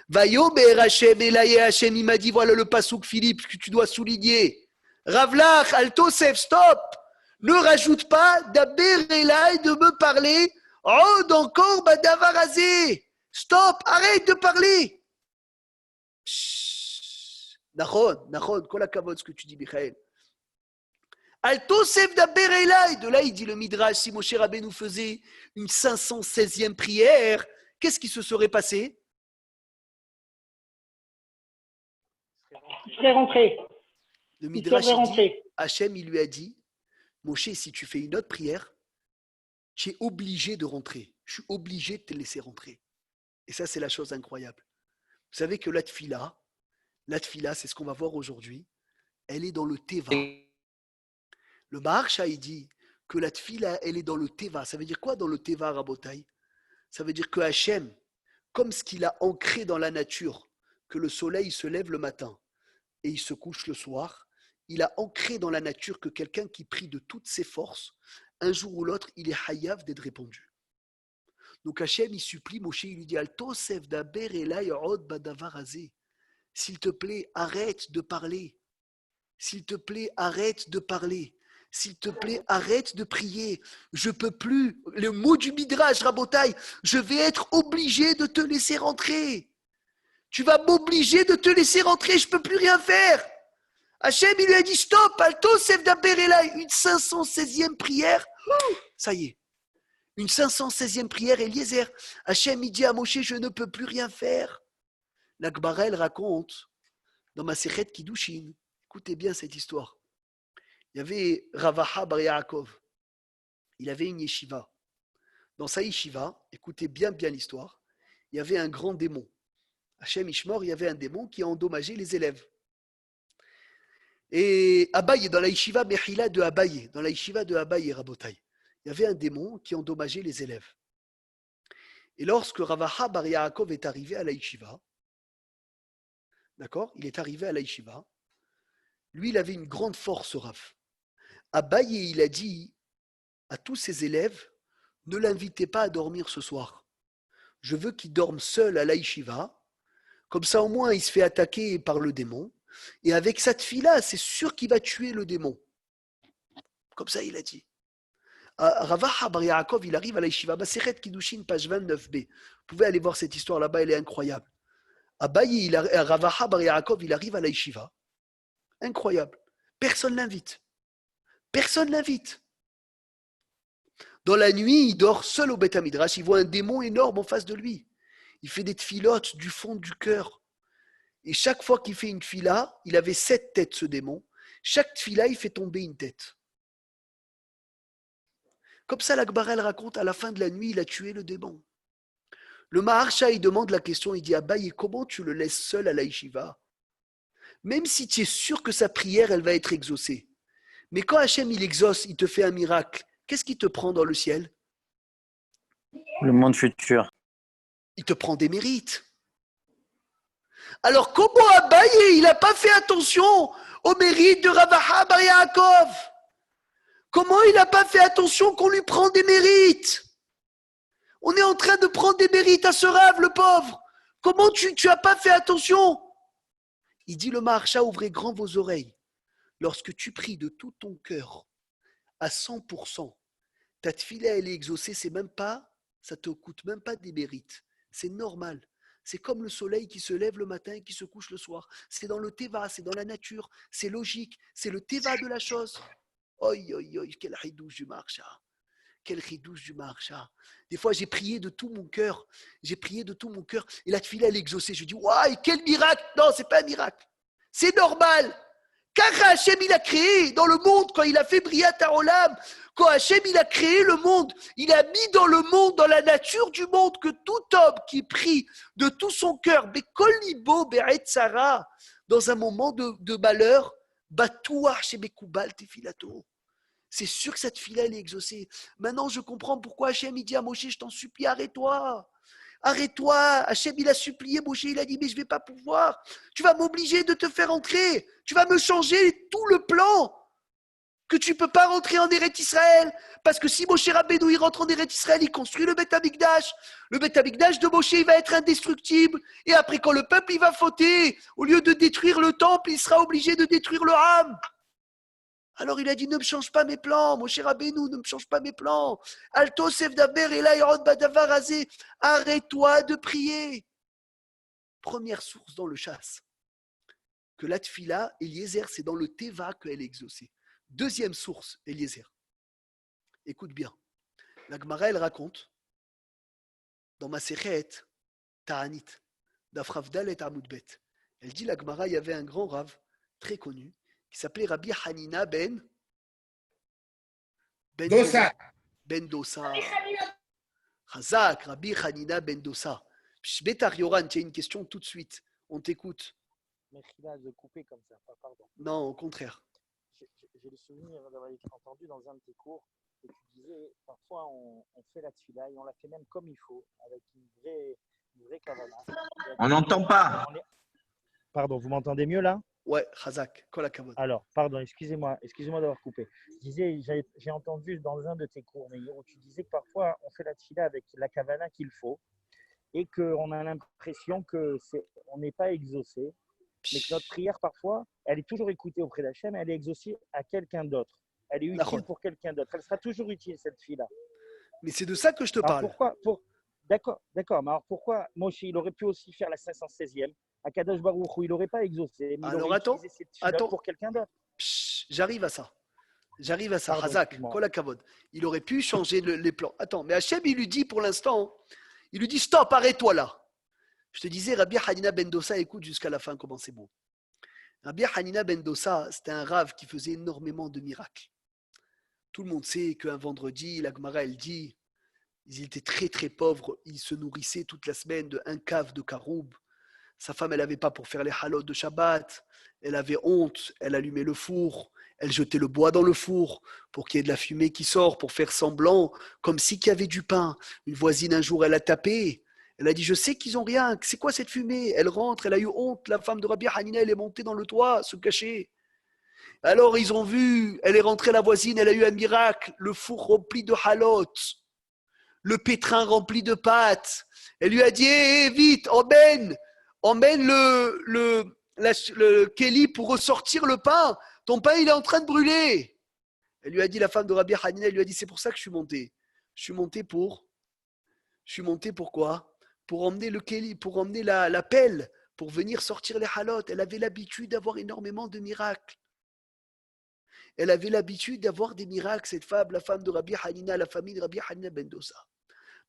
Vayomer Hashem, Elaye Hashem, il m'a dit, voilà le pasouk Philippe que tu dois souligner. Ravlach, Altosef, stop. Ne rajoute pas d'Aber Elay, de me parler. Oh, encore Badavarazé. Stop, arrête de parler. Nahon, kol hakavod, ce que tu dis, Michael. Altosef d'Aber Elay. De là, il dit le Midrash, si Moshe Rabbeinu faisait une 516e prière, qu'est-ce qui se serait passé? Il serait rentré. Le Midrash, il dit, Hachem, il lui a dit, Moshe, si tu fais une autre prière, tu es obligé de rentrer. Je suis obligé de te laisser rentrer. Et ça, c'est la chose incroyable. Vous savez que la tfila, c'est ce qu'on va voir aujourd'hui, elle est dans le teva. Le Maharsha, il dit que la tfila, elle est dans le teva. Ça veut dire quoi dans le teva, Rabotai? Ça veut dire que Hachem, comme ce qu'il a ancré dans la nature, que le soleil se lève le matin et il se couche le soir, il a ancré dans la nature que quelqu'un qui prie de toutes ses forces, un jour ou l'autre, il est hayav d'être répondu. Donc Hachem, il supplie Moshe, il lui dit Altosef daber elay od badavar hazeh. S'il te plaît, arrête de parler. S'il te plaît, arrête de parler. S'il te plaît, arrête de prier. Je peux plus. Le mot du Midrash, Rabotai, je vais être obligé de te laisser rentrer. Tu vas m'obliger de te laisser rentrer, je ne peux plus rien faire. Hachem, il lui a dit stop, Altosef daber elay, une 516e prière. Ça y est. Une 516e prière, Eliezer. Hachem, il dit à Moshe, je ne peux plus rien faire. La Gemara, elle raconte dans ma Sechet Kiddushin, écoutez bien cette histoire. Il y avait Ravaha Bar Yaakov. Il avait une yeshiva. Dans sa yeshiva, écoutez bien l'histoire, il y avait un grand démon. Hachem Ishmor, il y avait un démon qui a endommagé les élèves. Et Abaye, dans la yeshiva Mechila de Abaye, dans la yeshiva de Abaye, Rabotai, il y avait un démon qui endommageait les élèves. Et lorsque Ravaha Bar Yaakov est arrivé à la yeshiva, d'accord, il est arrivé à la yeshiva, lui, il avait une grande force, Rav. Abaye, il a dit à tous ses élèves, ne l'invitez pas à dormir ce soir. Je veux qu'il dorme seul à la yeshiva, comme ça au moins il se fait attaquer par le démon, et avec cette fille-là, c'est sûr qu'il va tuer le démon. Comme ça, il a dit. Ravaha Bar Yaakov, il arrive à la yeshiva, Masechet Kiddushin, page 29b. Vous pouvez aller voir cette histoire là-bas, elle est incroyable. Abaye, Ravaha Bar Yaakov, il arrive à la yeshiva. Incroyable. Personne ne l'invite. Personne ne l'invite. Dans la nuit, il dort seul au Beth Midrash. Il voit un démon énorme en face de lui. Il fait des tfilotes du fond du cœur. Et chaque fois qu'il fait une tfila, il avait 7 têtes, ce démon. Chaque tfila, il fait tomber une tête. Comme ça, la Gemara, elle raconte, à la fin de la nuit, il a tué le démon. Le Maharsha, il demande la question, il dit, Abaye, comment tu le laisses seul à la yeshiva? Même si tu es sûr que sa prière, elle va être exaucée. Mais quand Hachem, il exauce, il te fait un miracle, qu'est-ce qui te prend dans le ciel? Le monde futur. Il te prend des mérites. Alors comment Abaye, il n'a pas fait attention aux mérites de Ravaha Bar Yaakov? Comment il n'a pas fait attention qu'on lui prend des mérites? On est en train de prendre des mérites à ce rave, le pauvre. Comment tu n'as pas fait attention? Il dit le Maharsha, ouvrez grand vos oreilles. Lorsque tu pries de tout ton cœur, à 100%, ta tefila, elle est exaucée, c'est même pas, ça te coûte même pas des mérites. C'est normal. C'est comme le soleil qui se lève le matin et qui se couche le soir. C'est dans le teva, c'est dans la nature, c'est logique, c'est le teva de la chose. Oi, oi, oi, quel haïdouche du Maharsha. Quel ridouche du Maharsha. Des fois, j'ai prié de tout mon cœur. J'ai prié de tout mon cœur. Et la tefila, elle est exaucée. Je dis, waouh, quel miracle. Non, c'est pas un miracle. C'est normal. Car Hachem, il a créé dans le monde, quand il a fait Briat Haolam, quand Hachem, il a créé le monde, il a mis dans le monde, dans la nature du monde, que tout homme qui prie de tout son cœur, Bekol Libo Beret Sarah, dans un moment de malheur, Batouar chez Bekoubal Tefilato. C'est sûr que cette fille-là, elle est exaucée. Maintenant, je comprends pourquoi Hachem, il dit à Moshe, je t'en supplie, arrête-toi. Arrête-toi. Hachem, il a supplié Moshe, il a dit, mais je ne vais pas pouvoir. Tu vas m'obliger de te faire entrer. Tu vas me changer tout le plan. Que tu ne peux pas rentrer en Eretz Israël. Parce que si Moshe Rabbeinu, il rentre en Eretz Israël, il construit le Beth Amikdash. Le Beth Amikdash de Moshe, il va être indestructible. Et après, quand le peuple, il va fauter, au lieu de détruire le temple, il sera obligé de détruire le Ham. Alors il a dit, ne me change pas mes plans, Moshe Rabbeinu, ne me change pas mes plans. Alto Sef Daber et Laïrod Badavar Azé, arrête-toi de prier. Première source dans le chasse, que la tfila, Eliezer, c'est dans le Teva qu'elle est exaucée. Deuxième source, Eliezer. Écoute bien, la Gemara, elle raconte, dans ma Sechet, Ta'anit, d'Afravdal et Amoudbet, elle dit, la Gemara, il y avait un grand rave, très connu, qui s'appelait Rabbi Hanina ben Dosa. Ben Dosa. Chazak, Rabbi Hanina ben Dosa. Betar Yoran, tu as une question tout de suite. On t'écoute. Mechila de couper comme ça, pardon. Non, au contraire. J'ai le souvenir d'avoir entendu dans un de tes cours que tu disais, parfois on fait la tefila et on la fait même comme il faut, avec une vraie kavana. On n'entend pas. Pardon, vous m'entendez mieux là? Ouais, Chazak, Kolakavod. Alors, pardon, excusez-moi d'avoir coupé. Je disais, j'ai entendu dans un de tes cours, mais où tu disais que parfois on fait la tefila avec la kavana qu'il faut et qu'on a l'impression qu'on n'est pas exaucé, mais que notre prière parfois, elle est toujours écoutée auprès d'Hachem, elle est exaucée à quelqu'un d'autre. Elle est utile pour quelqu'un d'autre. Elle sera toujours utile, cette fille-là. Mais c'est de ça que je te parle. D'accord. Mais alors pourquoi Moshe, il aurait pu aussi faire la 516e à Kadosh Baruch Hu, il n'aurait pas exaucé, mais alors, il aurait utilisé cette fille-là pour quelqu'un d'autre. J'arrive à ça. Hazak, Kolakavod. Il aurait pu changer les plans. Attends, mais Hachem, il lui dit pour l'instant, il lui dit stop, arrête-toi là. Je te disais, Rabbi Hanina ben Dosa, écoute jusqu'à la fin comment c'est beau. Rabbi Hanina ben Dosa, c'était un rave qui faisait énormément de miracles. Tout le monde sait qu'un vendredi, la Gemara, elle dit, ils étaient très très pauvres, ils se nourrissaient toute la semaine d'un cave de caroub. Sa femme, elle n'avait pas pour faire les halot de Shabbat. Elle avait honte. Elle allumait le four. Elle jetait le bois dans le four pour qu'il y ait de la fumée qui sort, pour faire semblant, comme si qu'il y avait du pain. Une voisine, un jour, elle a tapé. Elle a dit, je sais qu'ils n'ont rien. C'est quoi cette fumée? Elle rentre, elle a eu honte. La femme de Rabbi Hanina, elle est montée dans le toit, se cacher. Alors, ils ont vu, elle est rentrée, la voisine, elle a eu un miracle. Le four rempli de halot. Le pétrin rempli de pâtes. Elle lui a dit, vite, emmène le Kéli pour ressortir le pain. Ton pain, il est en train de brûler. Elle lui a dit, la femme de Rabbi Hanina, elle lui a dit, c'est pour ça que je suis montée. Je suis montée pour quoi? Pour emmener le Kéli, pour emmener la pelle, pour venir sortir les halot. Elle avait l'habitude d'avoir énormément de miracles. Elle avait l'habitude d'avoir des miracles, cette femme, la femme de Rabbi Hanina, la famille de Rabbi Hanina ben Dosa.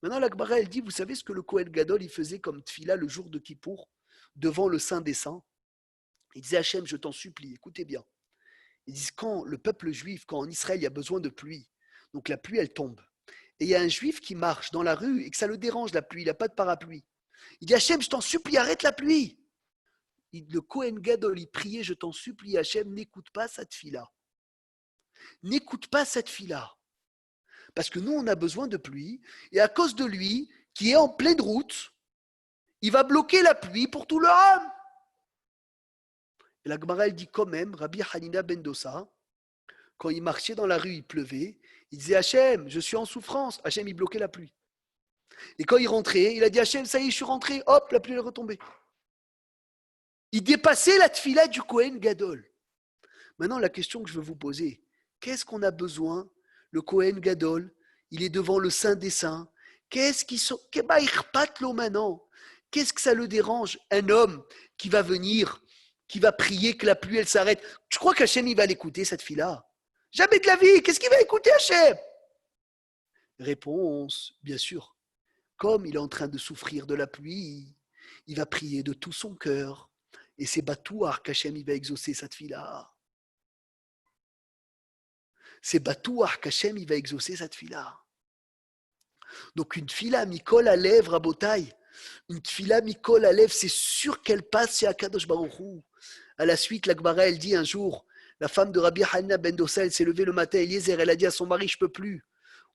Maintenant, la Gemara, elle dit, vous savez ce que le Kohen Gadol, il faisait comme tfila le jour de Kippour, devant le Saint des Saints? Il disait, Hachem, je t'en supplie, écoutez bien. Ils disent, quand le peuple juif, quand en Israël, il y a besoin de pluie, donc la pluie, elle tombe. Et il y a un juif qui marche dans la rue et que ça le dérange, la pluie, il n'a pas de parapluie. Il dit, Hachem, je t'en supplie, arrête la pluie. Le Kohen Gadol, il priait, je t'en supplie, Hachem, n'écoute pas cette fille-là. N'écoute pas cette fille-là. Parce que nous, on a besoin de pluie, et à cause de lui, qui est en pleine route, il va bloquer la pluie pour tout le Ham. Et la Gemara, elle dit quand même, Rabbi Hanina ben Dosa, quand il marchait dans la rue, il pleuvait, il disait, Hachem, je suis en souffrance. Hachem, il bloquait la pluie. Et quand il rentrait, il a dit, Hachem, ça y est, je suis rentré, hop, la pluie est retombée. Il dépassait la tfila du Kohen Gadol. Maintenant, la question que je veux vous poser, qu'est-ce qu'on a besoin? Le Kohen Gadol, il est devant le Saint des Saints. Qu'est-ce maintenant? Qu'est-ce que ça le dérange? Un homme qui va venir, qui va prier que la pluie, elle s'arrête. Tu crois qu'Hachem, il va l'écouter, cette fille-là? Jamais de la vie. Qu'est-ce qu'il va écouter, Hachem? Réponse, bien sûr. Comme il est en train de souffrir de la pluie, il va prier de tout son cœur. Et c'est Batouar qu'Hachem il va exaucer cette fille-là. C'est Batouar qu'Hachem il va exaucer cette fille-là. Donc une fila Mikol à lèvres à Botaï, une fila Mikol à lèvres, c'est sûr qu'elle passe chez Akadosh Baruch Hu. À la suite, la Gemara, elle dit un jour, la femme de Rabbi Hanina ben Dosa, elle s'est levée le matin, Eliezer, elle a dit à son mari, je peux plus.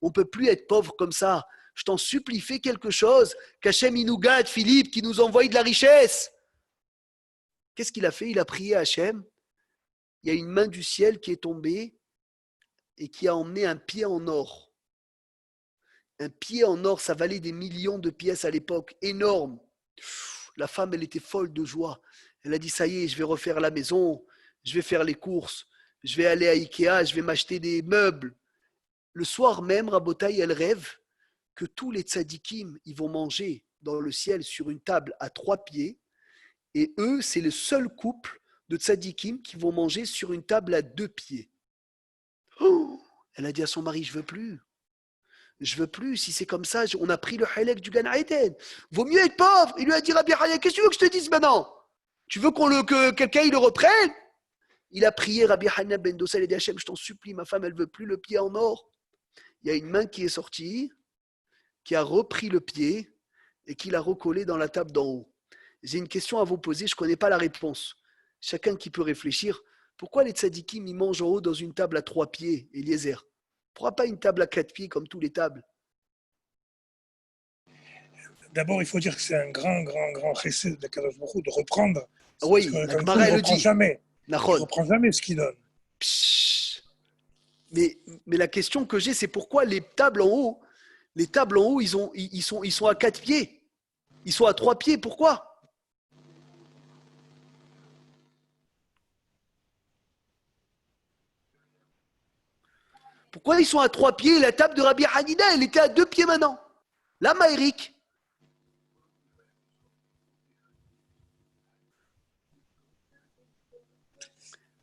On peut plus être pauvre comme ça. Je t'en supplie, fais quelque chose, qu'Hachem il nous gâte, Philippe, qui nous envoie de la richesse. Qu'est-ce qu'il a fait? Il a prié à Hachem. Il y a une main du ciel qui est tombée et qui a emmené un pied en or. Un pied en or, ça valait des millions de pièces à l'époque, énorme. La femme, elle était folle de joie. Elle a dit, ça y est, je vais refaire la maison, je vais faire les courses, je vais aller à Ikea, je vais m'acheter des meubles. Le soir même, Rabotaï, elle rêve que tous les tzadikim, ils vont manger dans le ciel sur une table à 3 pieds. Et eux, c'est le seul couple de tzadikim qui vont manger sur une table à 2 pieds. Oh, elle a dit à son mari, je veux plus. Je veux plus, si c'est comme ça, on a pris le halek du Gan Eden. Vaut mieux être pauvre. Il lui a dit, Rabbi Hanina, qu'est-ce que tu veux que je te dise maintenant? Tu veux que quelqu'un il le reprenne? Il a prié Rabbi Hanina ben Dosa, il a dit, Hachem, je t'en supplie, ma femme, elle veut plus le pied en or. Il y a une main qui est sortie, qui a repris le pied et qui l'a recollé dans la table d'en haut. J'ai une question à vous poser, je ne connais pas la réponse. Chacun qui peut réfléchir, pourquoi les tzadikim, ils mangent en haut dans une table à 3 pieds, Eliezer? Pourquoi pas une table à 4 pieds comme tous les tables? D'abord, il faut dire que c'est un grand chesed de Kadosh Baruch Hu de reprendre. Oui, la Gemara, elle le dit. Jamais. Il ne Nahon. reprend jamais ce qu'il donne. Mais la question que j'ai, c'est pourquoi les tables en haut, ils sont à 4 pieds. Ils sont à 3 pieds, pourquoi? Pourquoi ils sont à 3 pieds? La table de Rabbi Hanina, elle était à 2 pieds maintenant. Là, Maërik.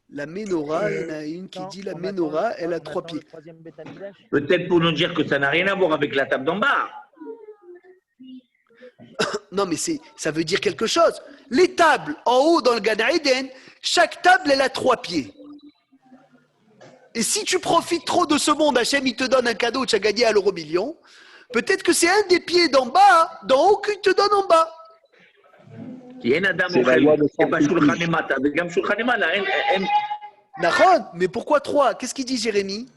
La Ménorah, il y en a une qui dit la Ménorah, elle a 3 pieds. Peut-être pour nous dire que ça n'a rien à voir avec la table d'en bas. Non, mais ça veut dire quelque chose. Les tables en haut dans le Gan Eden, chaque table, elle a 3 pieds. Et si tu profites trop de ce monde, Hachem, il te donne un cadeau, tu as gagné à l'euro-million, peut-être que c'est un des pieds d'en bas, d'en haut, qu'il te donne en bas. Nahon, mais pourquoi 3? Qu'est-ce qu'il dit, Jérémy?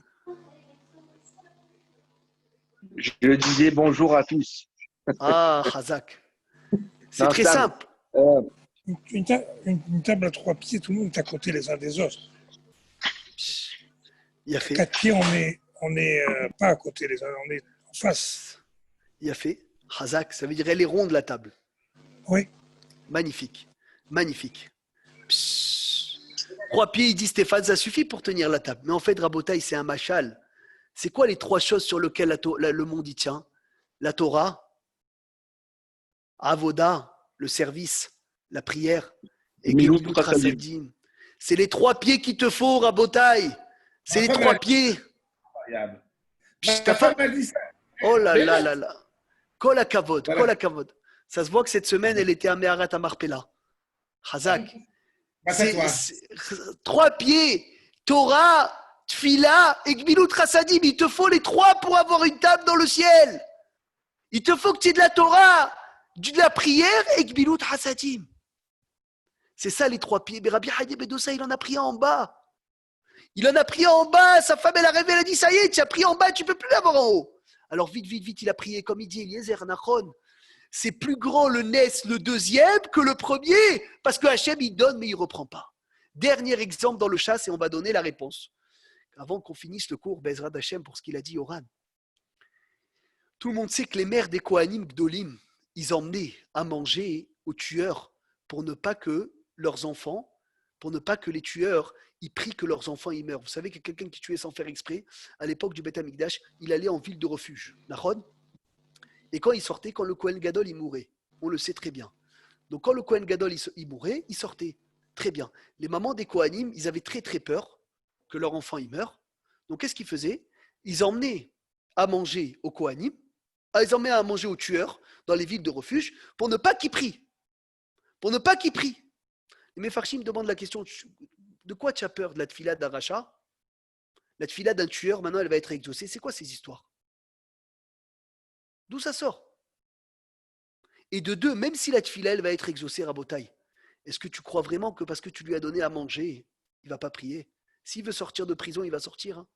Je disais bonjour à tous. Ah, Hazak. C'est très simple. Une table à 3 pieds, tout le monde est à côté les uns des autres. Il a fait. 4 pieds, on n'est pas à côté les uns, on est en face. Il a fait. Hazak, ça veut dire elle est ronde la table. Oui. Magnifique. Magnifique. 3 pieds, il dit Stéphane, ça suffit pour tenir la table. Mais en fait, Rabotaï, c'est un machal. C'est quoi les 3 choses sur lesquelles le monde y tient? La Torah, Avoda, le service, la prière, et Gemilut Chasadim. C'est les 3 pieds qu'il te faut, Rabotaï. C'est les 3 pieds. Ta femme, oh là là là là. Kol hakavod, kol hakavod. Ça se voit que cette semaine, elle était à Meharat à Marpella. Chazak. 3 pieds. Torah, Tfila et Gemilut Chasadim. Il te faut les 3 pour avoir une table dans le ciel. Il te faut que tu aies de la Torah, de la prière et Gemilut Chasadim. C'est ça les 3 pieds. Mais Rabbi Hanina ben Dosa, il en a pris un en bas. Il en a pris en bas, sa femme elle a rêvé, elle a dit ça y est, tu as pris en bas, tu ne peux plus l'avoir en haut. Alors vite, il a prié comme il dit Eliezer Nachon. C'est plus grand le Nes, le deuxième, que le premier, parce que Hachem il donne mais il ne reprend pas. Dernier exemple dans le chasse et on va donner la réponse. Avant qu'on finisse le cours, Bezrat Hachem pour ce qu'il a dit Oran. Tout le monde sait que les mères des Kohanim Gdolim, ils emmenaient à manger aux tueurs pour ne pas que leurs enfants, pour ne pas que les tueurs ils prient que leurs enfants y meurent. Vous savez que quelqu'un qui tuait sans faire exprès, à l'époque du Beth Amikdash, il allait en ville de refuge. Nahon. Et quand il sortait, quand le Kohen Gadol il mourait, on le sait très bien. Donc quand le Kohen Gadol il mourait, il sortait. Très bien. Les mamans des Kohanim, ils avaient très très peur que leur enfant y meure. Donc qu'est-ce qu'ils faisaient? Ils emmenaient à manger aux Kohanim, ils en mettent à manger aux tueurs dans les villes de refuge pour ne pas qu'ils prient. Pour ne pas qu'ils prient. Les Mefarshim demandent la question, de quoi tu as peur? De la tfila d'un rachat? La tfila d'un tueur, maintenant elle va être exaucée. C'est quoi ces histoires? D'où ça sort? Et de deux, même si la tfila elle va être exaucée, Rabotai, est-ce que tu crois vraiment que parce que tu lui as donné à manger, il ne va pas prier? S'il veut sortir de prison, il va sortir. Hein.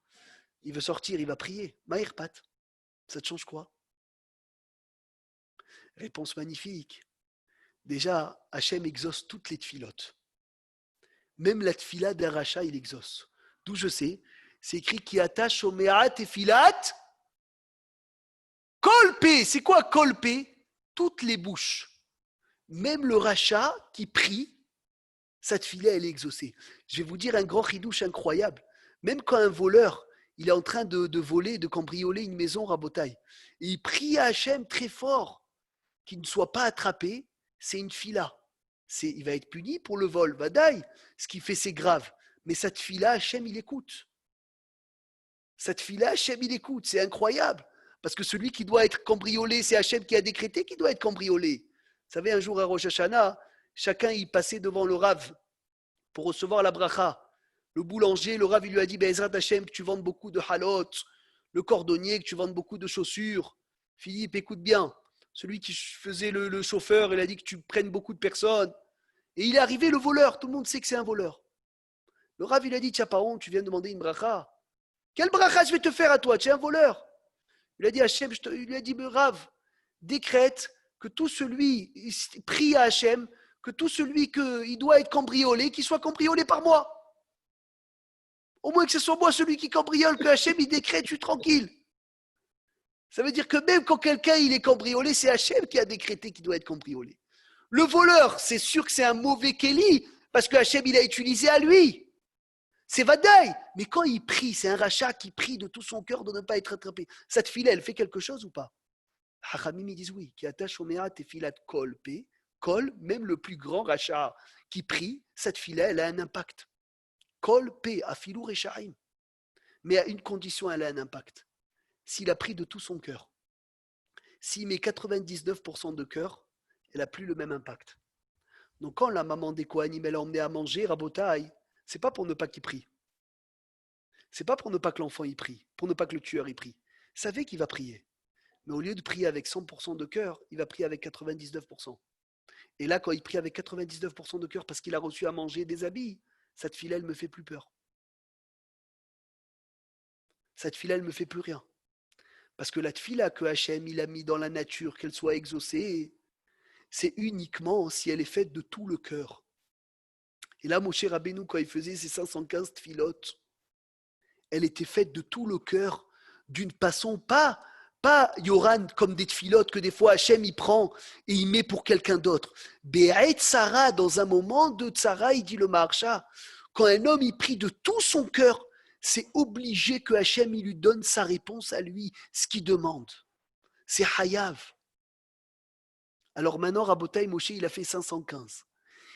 Il veut sortir, il va prier. Maïr Pat, ça te change quoi? Réponse magnifique. Déjà, Hachem exauce toutes les tfilotes. Même la tfila d'un rachat, il exauce. D'où je sais, c'est écrit qui attache au me'at et filat. Kolpé, c'est quoi kolpé? Toutes les bouches. Même le rachat qui prie, sa tfila, elle est exaucée. Je vais vous dire un grand chidouche incroyable. Même quand un voleur, il est en train de voler, de cambrioler une maison, Rabotai, et il prie à Hachem très fort qu'il ne soit pas attrapé, c'est une fila. Il va être puni pour le vol. Vadaï, ce qu'il fait, c'est grave. Mais cette fila, Hachem, il écoute. Cette fila, Hachem, il écoute. C'est incroyable. Parce que celui qui doit être cambriolé, c'est Hachem qui a décrété qu'il doit être cambriolé. Vous savez, un jour à Rosh Hashanah, chacun y passait devant le Rav pour recevoir la bracha. Le boulanger, le Rav, il lui a dit, Ezrat Hachem, que tu vendes beaucoup de halot. Le cordonnier, que tu vendes beaucoup de chaussures. Philippe, écoute bien. Celui qui faisait le chauffeur, il a dit que tu prennes beaucoup de personnes. Et il est arrivé le voleur. Tout le monde sait que c'est un voleur. Le Rav, il a dit, tiens, pas honte, tu viens de demander une bracha. Quelle bracha je vais te faire à toi? Tu es un voleur. Il a dit, Hachem, il lui a dit, Rav, décrète que tout celui, prie à Hachem, que tout celui qui doit être cambriolé, qu'il soit cambriolé par moi. Au moins que ce soit moi celui qui cambriole, que Hachem, il décrète, je suis tranquille. Ça veut dire que même quand quelqu'un il est cambriolé, c'est Hachem qui a décrété qu'il doit être cambriolé. Le voleur, c'est sûr que c'est un mauvais Kéli, parce que Hachem il a utilisé à lui. C'est Vadaï. Mais quand il prie, c'est un rachat qui prie de tout son cœur de ne pas être attrapé. Cette fille-là, elle fait quelque chose ou pas? Hachamim, ils disent oui. Qui attache au méat et filat kol pe. Kol, même le plus grand rachat qui prie, cette fille-là, elle a un impact. Kol pe, afilou rechaim. Mais à une condition, elle a un impact. S'il a pris de tout son cœur, s'il met 99% de cœur, elle n'a plus le même impact. Donc quand la maman des Kohanim, elle a emmené à manger, Rabotaï, c'est pas pour ne pas qu'il prie. C'est pas pour ne pas que l'enfant y prie, pour ne pas que le tueur y prie. Il savait qu'il va prier. Mais au lieu de prier avec 100% de cœur, il va prier avec 99%. Et là, quand il prie avec 99% de cœur parce qu'il a reçu à manger des habits, cette fille-là, elle me fait plus peur. Cette fille-là, elle me fait plus rien. Parce que la tfila que Hachem il a mis dans la nature, qu'elle soit exaucée, c'est uniquement si elle est faite de tout le cœur. Et là, Moshe Rabbeinu, quand il faisait ses 515 tfilotes, elle était faite de tout le cœur, d'une façon, pas Yoran comme des tfilotes que des fois Hachem il prend et il met pour quelqu'un d'autre. Be'et Sarah, dans un moment de Tzara, il dit le Maharsha, quand un homme il prie de tout son cœur, c'est obligé que Hachem il lui donne sa réponse à lui, ce qu'il demande. C'est Hayav. Alors maintenant, Rabotai Moshe, il a fait 515.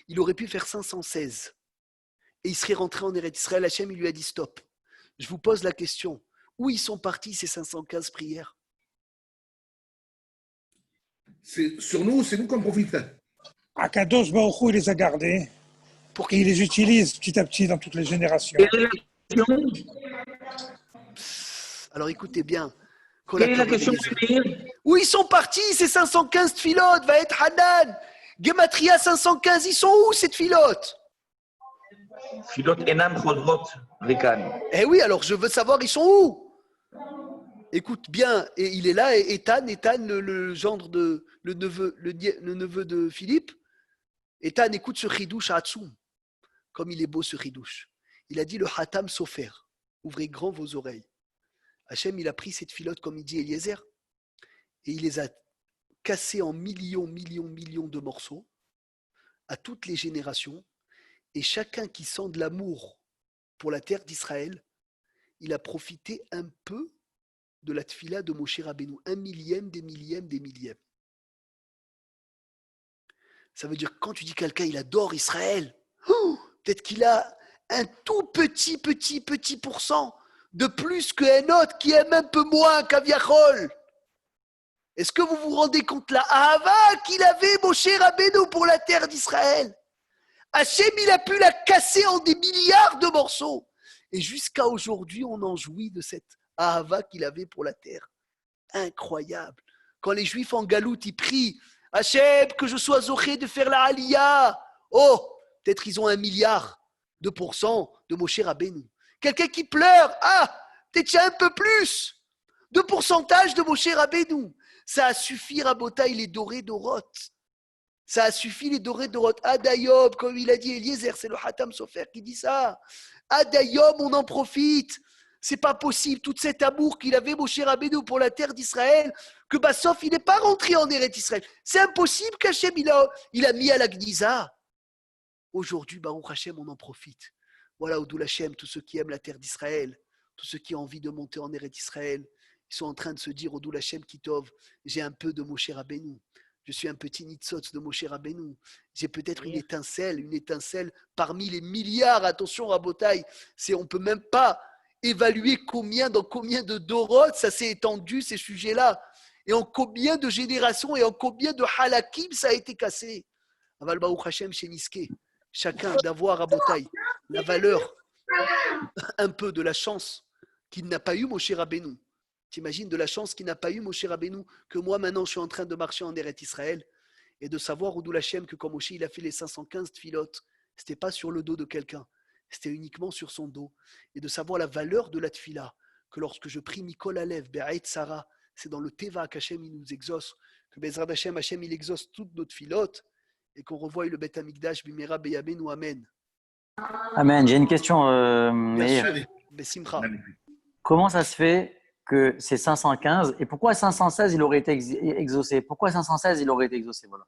Il aurait pu faire 516. Et il serait rentré en Eretz Israël. Hachem, il lui a dit stop. Je vous pose la question. Où ils sont partis ces 515 prières? Sur nous, c'est nous qu'on profite. Akadosh Baruch Hu, il les a gardés pour qu'il les utilise petit à petit dans toutes les générations. Alors écoutez bien. Quelle est la question? Où ils sont partis ces 515 tfilotes? Va être Hanan. Gematria 515, ils sont où ces tfilotes? Filot enam chodvot rikan. Eh oui, alors je veux savoir, ils sont où? Écoute bien, et il est là, et Ethan, le gendre de le neveu de Philippe. Ethan, écoute ce chidouche à Hatsoum. Comme il est beau ce chidouche. Il a dit le Hatam Sofer. Ouvrez grand vos oreilles. Hachem, il a pris cette filote, comme il dit Eliezer, et il les a cassés en millions de morceaux à toutes les générations. Et chacun qui sent de l'amour pour la terre d'Israël, il a profité un peu de la tfila de Moshe Rabbeinu. 1/1000 des millièmes des millièmes. Ça veut dire que quand tu dis quelqu'un, il adore Israël, peut-être qu'il a un tout petit pourcent de plus qu'un autre qui aime un peu moins qu'Aviachol. Est-ce que vous vous rendez compte la Ahava qu'il avait, Moshe Rabbeinu, pour la terre d'Israël? Hachem, il a pu la casser en des milliards de morceaux. Et jusqu'à aujourd'hui, on en jouit de cette Ahava qu'il avait pour la terre. Incroyable. Quand les Juifs en galoute, ils prient Hachem, que je sois zoré de faire la Aliyah. Oh, peut-être ils ont 1 milliard de pourcents de Moshe Rabbeinu. Quelqu'un qui pleure, peut-être un peu plus de pourcentage de Moshe Rabbeinu. Ça a suffi, Rabotaï, les dorés d'Oroth. Ça a suffi, les dorés d'Oroth. Adayom, comme il a dit Eliezer, c'est le Hatam Sofer qui dit ça. Adayom, on en profite. C'est pas possible, tout cet amour qu'il avait, Moshe Rabbeinu, pour la terre d'Israël, que Bassof, il n'est pas rentré en Eretz Israël. C'est impossible qu'Hachem, il a mis à la Gniza. Aujourd'hui, Baruch Hashem, on en profite. Voilà, Odoul Hashem, tous ceux qui aiment la terre d'Israël, tous ceux qui ont envie de monter en Eretz Israël, ils sont en train de se dire, Odoul Hashem Kitov, j'ai un peu de Moshe Rabbeinu. Je suis un petit Nitzotz de Moshe Rabbeinu. J'ai peut-être une étincelle parmi les milliards. Attention, Rabotaï, on ne peut même pas évaluer dans combien de Dorot ça s'est étendu, ces sujets-là. Et en combien de générations et en combien de halakim ça a été cassé. Aval Baruch Hashem chez Niske. Chacun d'avoir, Rabotaï, la valeur un peu de la chance qu'il n'a pas eu Moshe Rabbeinu. T'imagines de la chance qu'il n'a pas eu Moshe Rabbeinu, que moi maintenant je suis en train de marcher en Eretz Israël et de savoir Odoul Hashem que quand Moshe il a fait les 515 tfilotes, c'était pas sur le dos de quelqu'un, c'était uniquement sur son dos. Et de savoir la valeur de la tfila, que lorsque je prie Mikol Alev, Be'aet Sarah, c'est dans le Teva qu'Hachem il nous exauce, que Bezrat Hashem, Hachem il exauce toutes nos tfilotes et qu'on revoie le Bet Amikdash Bimera Beyamenu Amen. Amen. J'ai une question, Bien Meir. sûr, Bessimcha. Comment ça se fait que c'est 515 et pourquoi 516 il aurait été exaucé? Pourquoi 516 il aurait été exaucé? Voilà.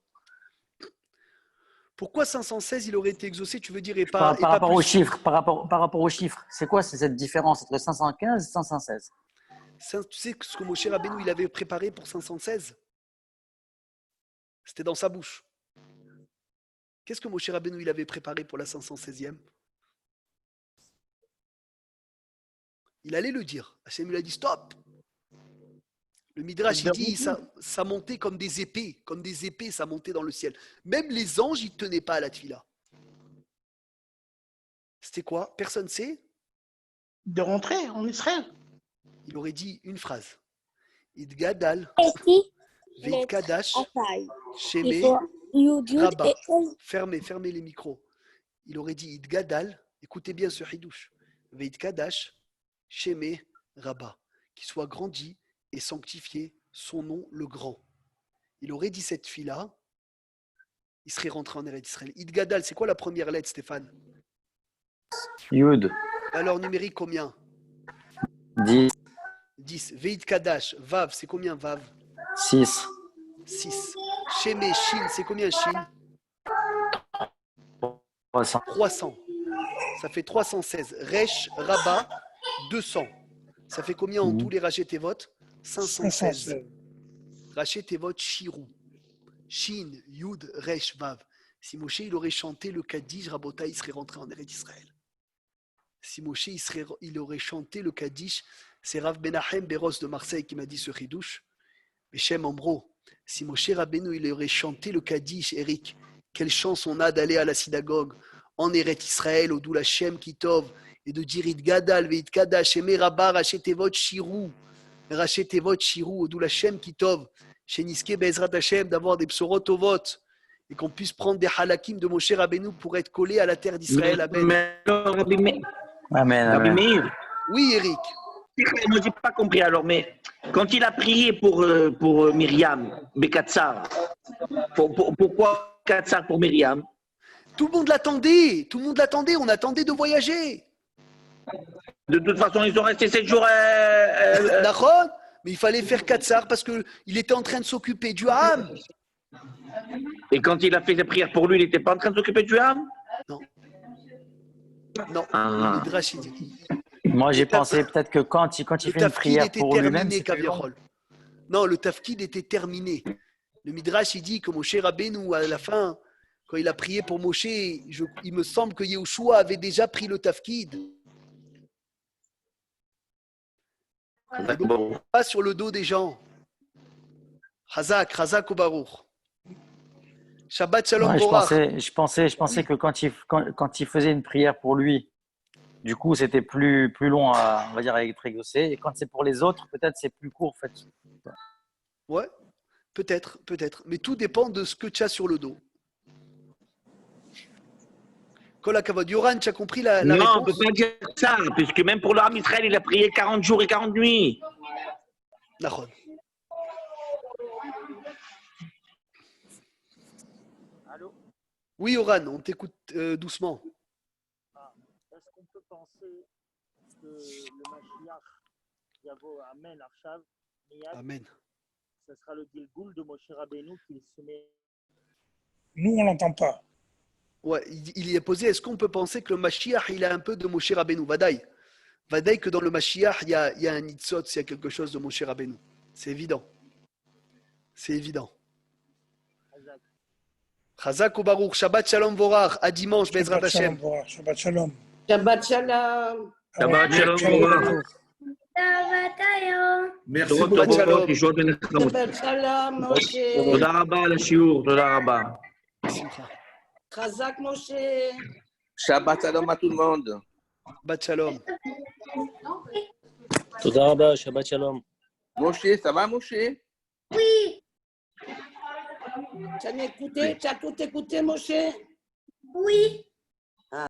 Pourquoi 516 il aurait été exaucé, tu veux dire, Par rapport aux chiffres, par rapport aux chiffres, c'est quoi cette différence entre 515 et 516? Tu sais ce que Moshe Rabbeinu il avait préparé pour 516? C'était dans sa bouche. Qu'est-ce que Moshe Rabbeinu il avait préparé pour la 516e? Il allait le dire. Hachem lui a dit stop. Le Midrash il dit ça montait comme des épées, ça montait dans le ciel. Même les anges ils tenaient pas à la tfila. C'était quoi? Personne ne sait. De rentrer en Israël. Il aurait dit une phrase. Idgadal, Veikadash, Sheme, Rabba. Fermez les micros. Il aurait dit Idgadal, écoutez bien ce hidouche. Veikadash, Sheme, Rabba. Qu'il soit grandi et sanctifié son nom le grand. Il aurait dit cette fille-là, il serait rentré en Eretz Israël. Idgadal, c'est quoi la première lettre, Stéphane? Yud. Alors, numérique, combien? 10. 10. Veit Kadash, Vav, c'est combien Vav? 6. 6. Sheme, Shin, c'est combien Shin? 300. 300. Ça fait 316. Resh, Rabba, 200. Ça fait combien en tout les Raché Tevot? 516. Raché Tevot, Shirou. Shin, Yud, Resh, Vav. Si Moshe il aurait chanté le Kaddish, Rabota, il serait rentré en Eretz Israël. Si Moshe il aurait chanté le Kaddish, c'est Rav Benachem Beros de Marseille qui m'a dit ce chidouche. Mais Shem Ambro, si Moshe Rabbeinu il aurait chanté le Kaddish, Eric, quelle chance on a d'aller à la synagogue en Eretz Israël, au Doula Shem Kitov, et de dire It Gadal, Veit Kadash, Eme Rabba, Rachetevot Shirou, Rachetevot Shirou, au Doula Shem Kitov, chez Niske Bezrat Hashem, d'avoir des psorot tovot, et qu'on puisse prendre des halakim de Moshe Rabbeinu pour être collé à la terre d'Israël. Amen. Amen. Oui, Eric. Moi, j'ai pas compris alors, mais quand il a prié pour Myriam, Bekatsar, pourquoi Katsar pour Myriam? Tout le monde l'attendait, on attendait de voyager. De toute façon, ils ont resté 7 jours. D'accord, mais il fallait faire Katsar parce qu'il était en train de s'occuper du Ham. Et quand il a fait des prières pour lui, il n'était pas en train de s'occuper du Ham? Non. Non, Ah. le Midrash, il dit. Moi, j'ai pensé peut-être que quand il fait une prière pour lui-même, c'est non, le tafkid était terminé. Le Midrash, il dit que Moshe Rabbeinu, à la fin, quand il a prié pour Moshe, il me semble que Yehoshua avait déjà pris le tafkid. Et donc, pas sur le dos des gens. Chazak ou Baruch. Shabbat Shalom Ouais, Borach. je pensais que quand il faisait une prière pour lui, du coup, c'était plus long à, on va dire, à être exaucé. Et quand c'est pour les autres, peut-être c'est plus court, en fait. Ouais, peut-être. Mais tout dépend de ce que tu as sur le dos. Kol hakavod. Yoran, tu as compris la Non, réponse? on ne peut pas dire ça, puisque même pour l'âme Israël, il a prié 40 jours et 40 nuits. Nachon. Allô? Oui, Yoran, on t'écoute doucement. Est-ce qu'on peut penser que le Mashiach, Yavo Amen, Arshav, Miyad, Amen. ce sera le Gilgoul de Moshe Rabbeinu qui se met. Nous, on l'entend pas. Ouais, il y est posé, est-ce qu'on peut penser que le Mashiach, il a un peu de Moshe Rabbeinu? Vadaï que dans le Mashiach, il y a un Nitzot, il y a quelque chose de Moshe Rabbeinu. C'est évident. Chazak ou Baruch, Shabbat Shalom Vorach, à dimanche, Bezrat Shabbat Shalom Hashem. Borach, Shabbat Shalom. Shabbat Shalom. Shabbat Shalom, Shalom Borach. Baruch. Merci Shabbat beaucoup. Shalom, Yeshua ben Echad. Shabbat Shalom, Moshe. תודה רבה על השיעור, תודה רבה. Chazak Moshe. Shabbat Shalom à tout le monde. Shabbat Shalom. תודה רבה, שבת שלום. Moshe, ça va Moshe? Tu as tout écouté, Moshe? Oui.